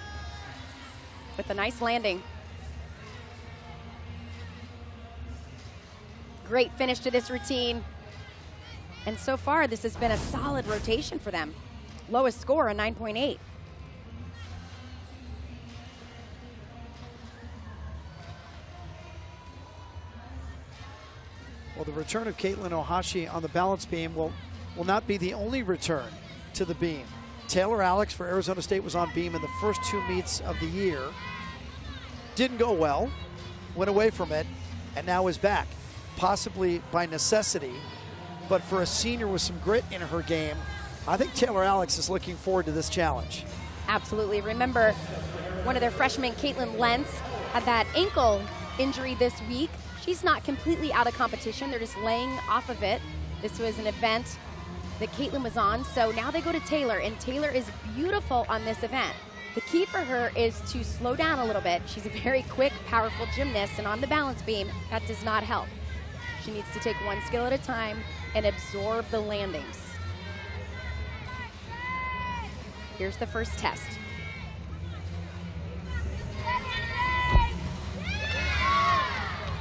with a nice landing. Great finish to this routine. And so far, this has been a solid rotation for them. Lowest score, a 9.8. Well, the return of Caitlin Ohashi on the balance beam will not be the only return to the beam. Taylor Alex for Arizona State was on beam in the first 2 meets of the year. Didn't go well, went away from it, and now is back, possibly by necessity. But for a senior with some grit in her game, I think Taylor Alex is looking forward to this challenge. Absolutely. Remember, one of their freshmen, Caitlin Lentz, had that ankle injury this week. She's not completely out of competition. They're just laying off of it. This was an event that Caitlin was on, so now they go to Taylor, and Taylor is beautiful on this event. The key for her is to slow down a little bit. She's a very quick, powerful gymnast, and on the balance beam, that does not help. She needs to take one skill at a time and absorb the landings. Here's the first test.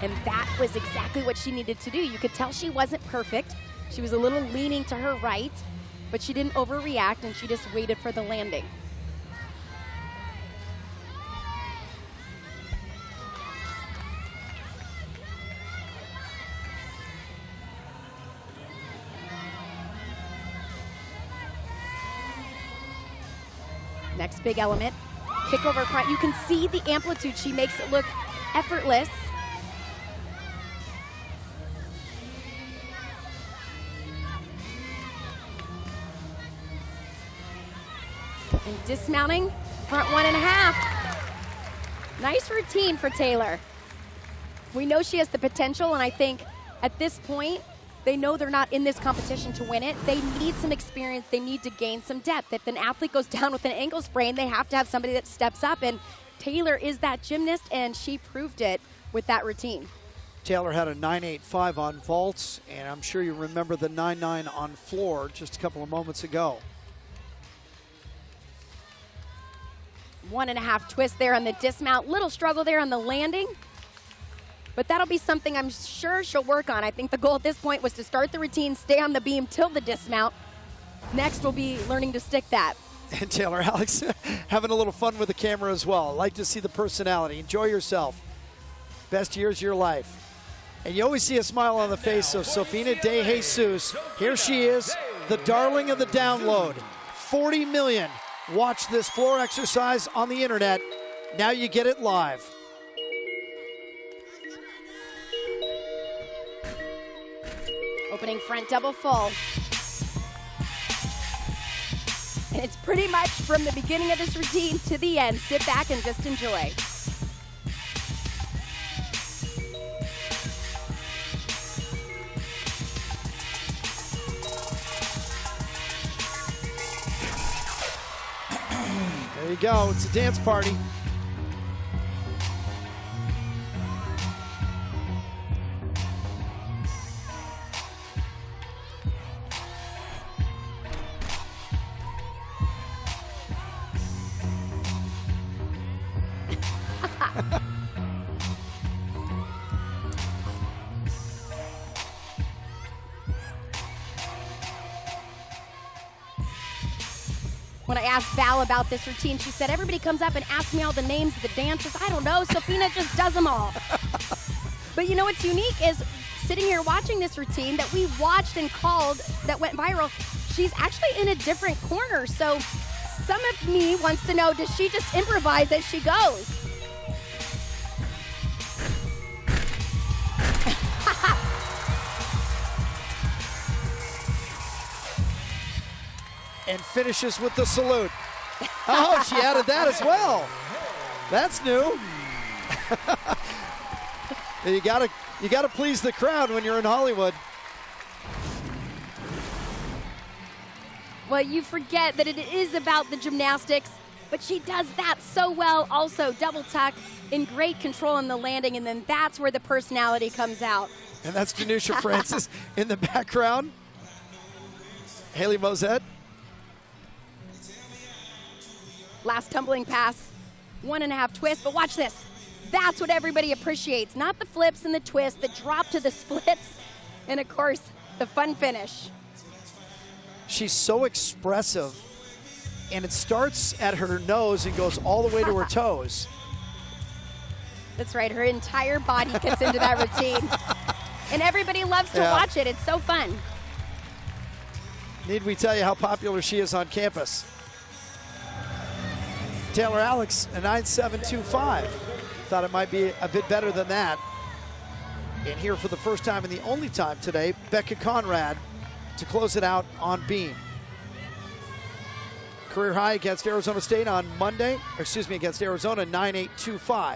And that was exactly what she needed to do. You could tell she wasn't perfect. She was a little leaning to her right, but she didn't overreact, and she just waited for the landing. Next big element, kick over front. You can see the amplitude. She makes it look effortless. And dismounting, front 1.5. Nice routine for Taylor. We know she has the potential, and I think at this point, They know they're not in this competition to win it. They need some experience. They need to gain some depth. If an athlete goes down with an ankle sprain, they have to have somebody that steps up. And Taylor is that gymnast, and she proved it with that routine. Taylor had a 9.85 on vaults, and I'm sure you remember the 9.9 on floor just a couple of moments ago. 1.5 twist there on the dismount. Little struggle there on the landing. But that'll be something I'm sure she'll work on. I think the goal at this point was to start the routine, stay on the beam till the dismount. Next will be learning to stick that. And Taylor Alex having a little fun with the camera as well. Like to see the personality. Enjoy yourself. Best years of your life. And you always see a smile on the face of Sofina De Jesus. Here she is, the darling of the download. 40 million watch this floor exercise on the internet. Now you get it live. Opening front double full. And it's pretty much from the beginning of this routine to the end. Sit back and just enjoy. There you go, it's a dance party. When I asked Val about this routine, she said, everybody comes up and asks me all the names of the dances. I don't know, Sofina just does them all. But you know what's unique is sitting here watching this routine that we watched and called that went viral, she's actually in a different corner. So some of me wants to know, does she just improvise as she goes? And finishes with the salute. Oh, she added that as well. That's new. you gotta please the crowd when you're in Hollywood. Well, you forget that it is about the gymnastics, but she does that so well. Also, double tuck in great control on the landing, and then that's where the personality comes out. And that's Janusha Francis in the background. Haley Mozette. Last tumbling pass, 1.5 twist, but watch this. That's what everybody appreciates. Not the flips and the twists, the drop to the splits, and of course, the fun finish. She's so expressive, and it starts at her nose and goes all the way to her toes. That's right, her entire body gets into that routine. And everybody loves to watch it, it's so fun. Need we tell you how popular she is on campus? Taylor Alex, a 9.725. Thought it might be a bit better than that. And here for the first time and the only time today, Becca Conrad to close it out on beam. Career high against Arizona State on Monday, against Arizona, 9.825.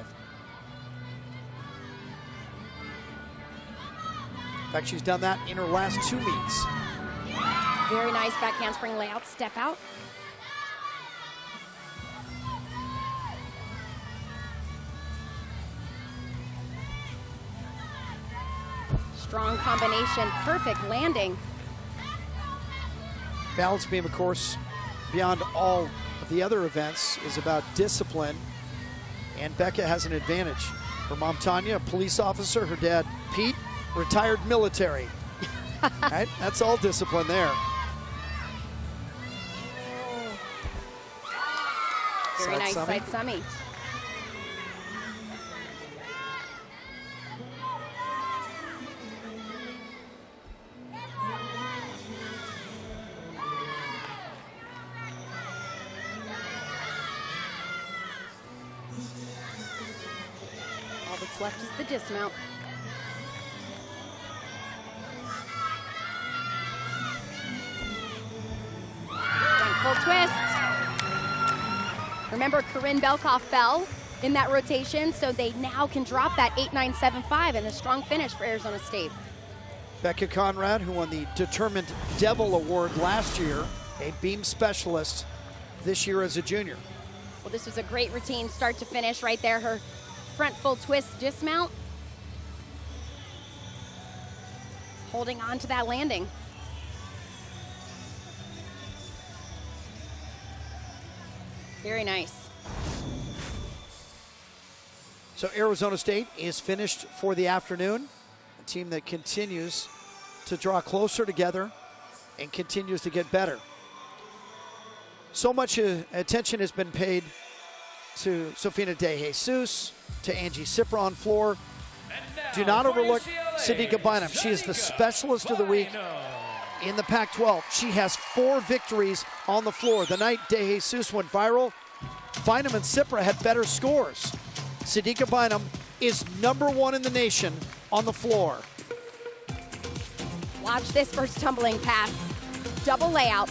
In fact, she's done that in her last 2 meets. Very nice back handspring layout, step out. Strong combination, perfect landing. Balance beam, of course, beyond all of the other events, is about discipline, and Becca has an advantage. Her mom, Tanya, a police officer, her dad, Pete, retired military. Right? That's all discipline there. Very nice side summy. All that's left is the dismount. Full twist. Remember, Corinne Belkoff fell in that rotation, so they now can drop that 8.975 and a strong finish for Arizona State. Becca Conrad, who won the Determined Devil Award last year, a beam specialist this year as a junior. Well, this was a great routine, start to finish right there. Her front full twist dismount. Holding on to that landing. Very nice. So Arizona State is finished for the afternoon. A team that continues to draw closer together and continues to get better. So much attention has been paid to Sofina De Jesus, to Angie Sipra on floor. Do not overlook Sadika Bynum. She is the specialist of the week in the Pac-12. She has 4 victories on the floor. The night De Jesus went viral, Bynum and Sipra had better scores. Sadika Bynum is #1 in the nation on the floor. Watch this first tumbling pass. Double layout.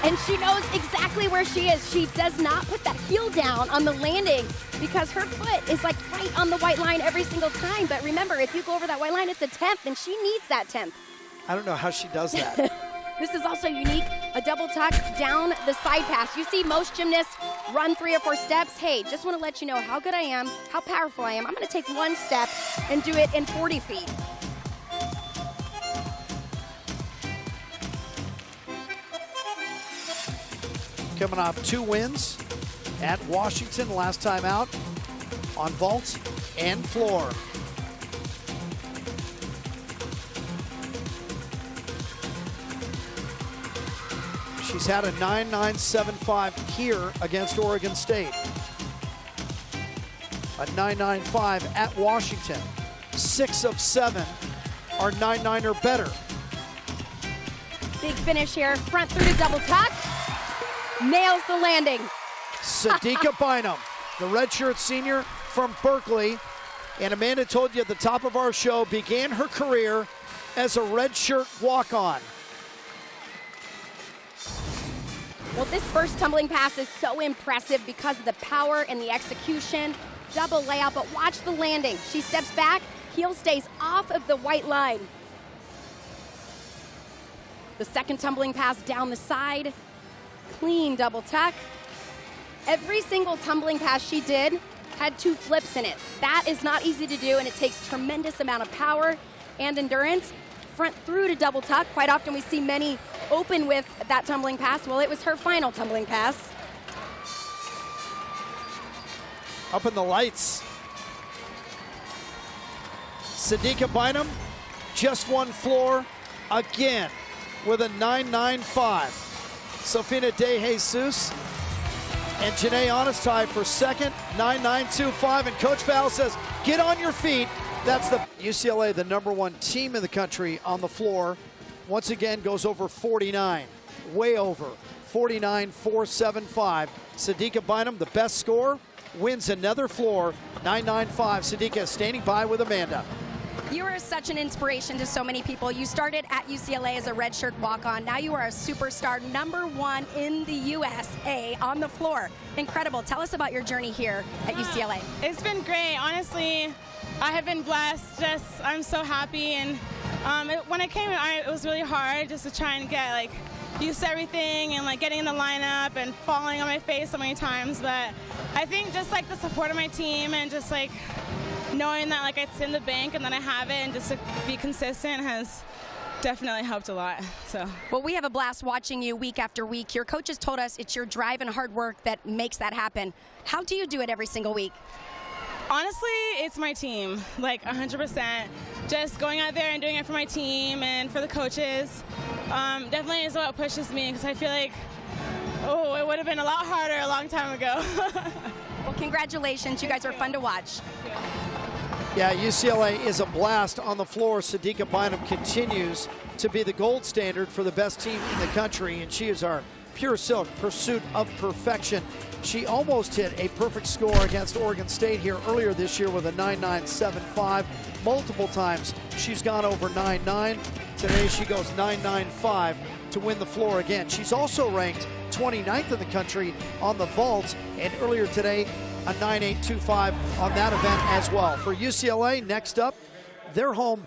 And she knows exactly where she is. She does not put that heel down on the landing because her foot is like right on the white line every single time. But remember, if you go over that white line, it's a 10th, and she needs that 10th. I don't know how she does that. This is also unique, a double tuck down the side pass. You see most gymnasts run 3 or 4 steps. Hey, just want to let you know how good I am, how powerful I am. I'm going to take 1 step and do it in 40 feet. Coming off 2 wins at Washington last time out on vault and floor. She's had a 9.975 here against Oregon State. A 9.95 at Washington. 6 of 7 are 9.9 or better. Big finish here, front through to double tuck. Nails the landing. Sadika Bynum, the redshirt senior from Berkeley. And Amanda told you at the top of our show, began her career as a redshirt walk-on. Well, this first tumbling pass is so impressive because of the power and the execution. Double layout, but watch the landing. She steps back, heel stays off of the white line. The second tumbling pass down the side. Clean double tuck. Every single tumbling pass she did had 2 flips in it. That is not easy to do, and it takes tremendous amount of power and endurance. Front through to double tuck. Quite often we see many open with that tumbling pass. Well, it was her final tumbling pass. Up in the lights. Sadika Bynum just won floor again with a 9.95. Sofina De Jesus and Janae Honest tied for second, 9.925. And Coach Val says, get on your feet. That's the UCLA, the #1 team in the country on the floor. Once again, goes over 49, way over, 49.475. Sadika Bynum, the best score, wins another floor, 9.95. Sadika standing by with Amanda. You are such an inspiration to so many people. You started at UCLA as a redshirt walk-on. Now you are a superstar, #1 in the USA on the floor. Incredible. Tell us about your journey here at UCLA. It's been great. Honestly, I have been blessed. I'm so happy. And when I came, it was really hard just to try and get used to everything and getting in the lineup and falling on my face so many times. But I think just the support of my team and just knowing that it's in the bank and that I have it and just to be consistent has definitely helped a lot. So. Well, we have a blast watching you week after week. Your coaches told us it's your drive and hard work that makes that happen. How do you do it every single week? Honestly, it's my team, 100%. Just going out there and doing it for my team and for the coaches definitely is what pushes me, because I feel it would have been a lot harder a long time ago. Well, congratulations. You guys are fun to watch. Yeah, UCLA is a blast on the floor. Sadika Bynum continues to be the gold standard for the best team in the country, and she is our pure silk pursuit of perfection. She almost hit a perfect score against Oregon State here earlier this year with a 9.975. Multiple times she's gone over 9.9. Today she goes 9.95 to win the floor again. She's also ranked 29th in the country on the vault, and earlier today a 9.825 on that event as well. For UCLA, next up, They're home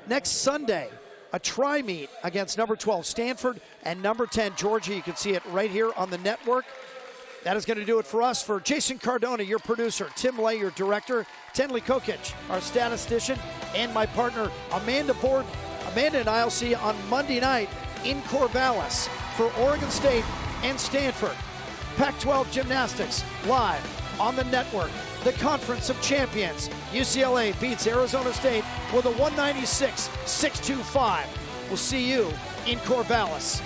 next Sunday, a tri-meet against number 12 Stanford and number 10 Georgia. You can see it right here on the network. That is going to do it for us. For Jason Cardona, your producer, Tim Lay, your director, Tenley Kokic, our statistician, and my partner, Amanda Borden. Amanda and I will see you on Monday night in Corvallis for Oregon State and Stanford. Pac-12 Gymnastics live on the network. The Conference of Champions. UCLA beats Arizona State with a 196-625. We'll see you in Corvallis.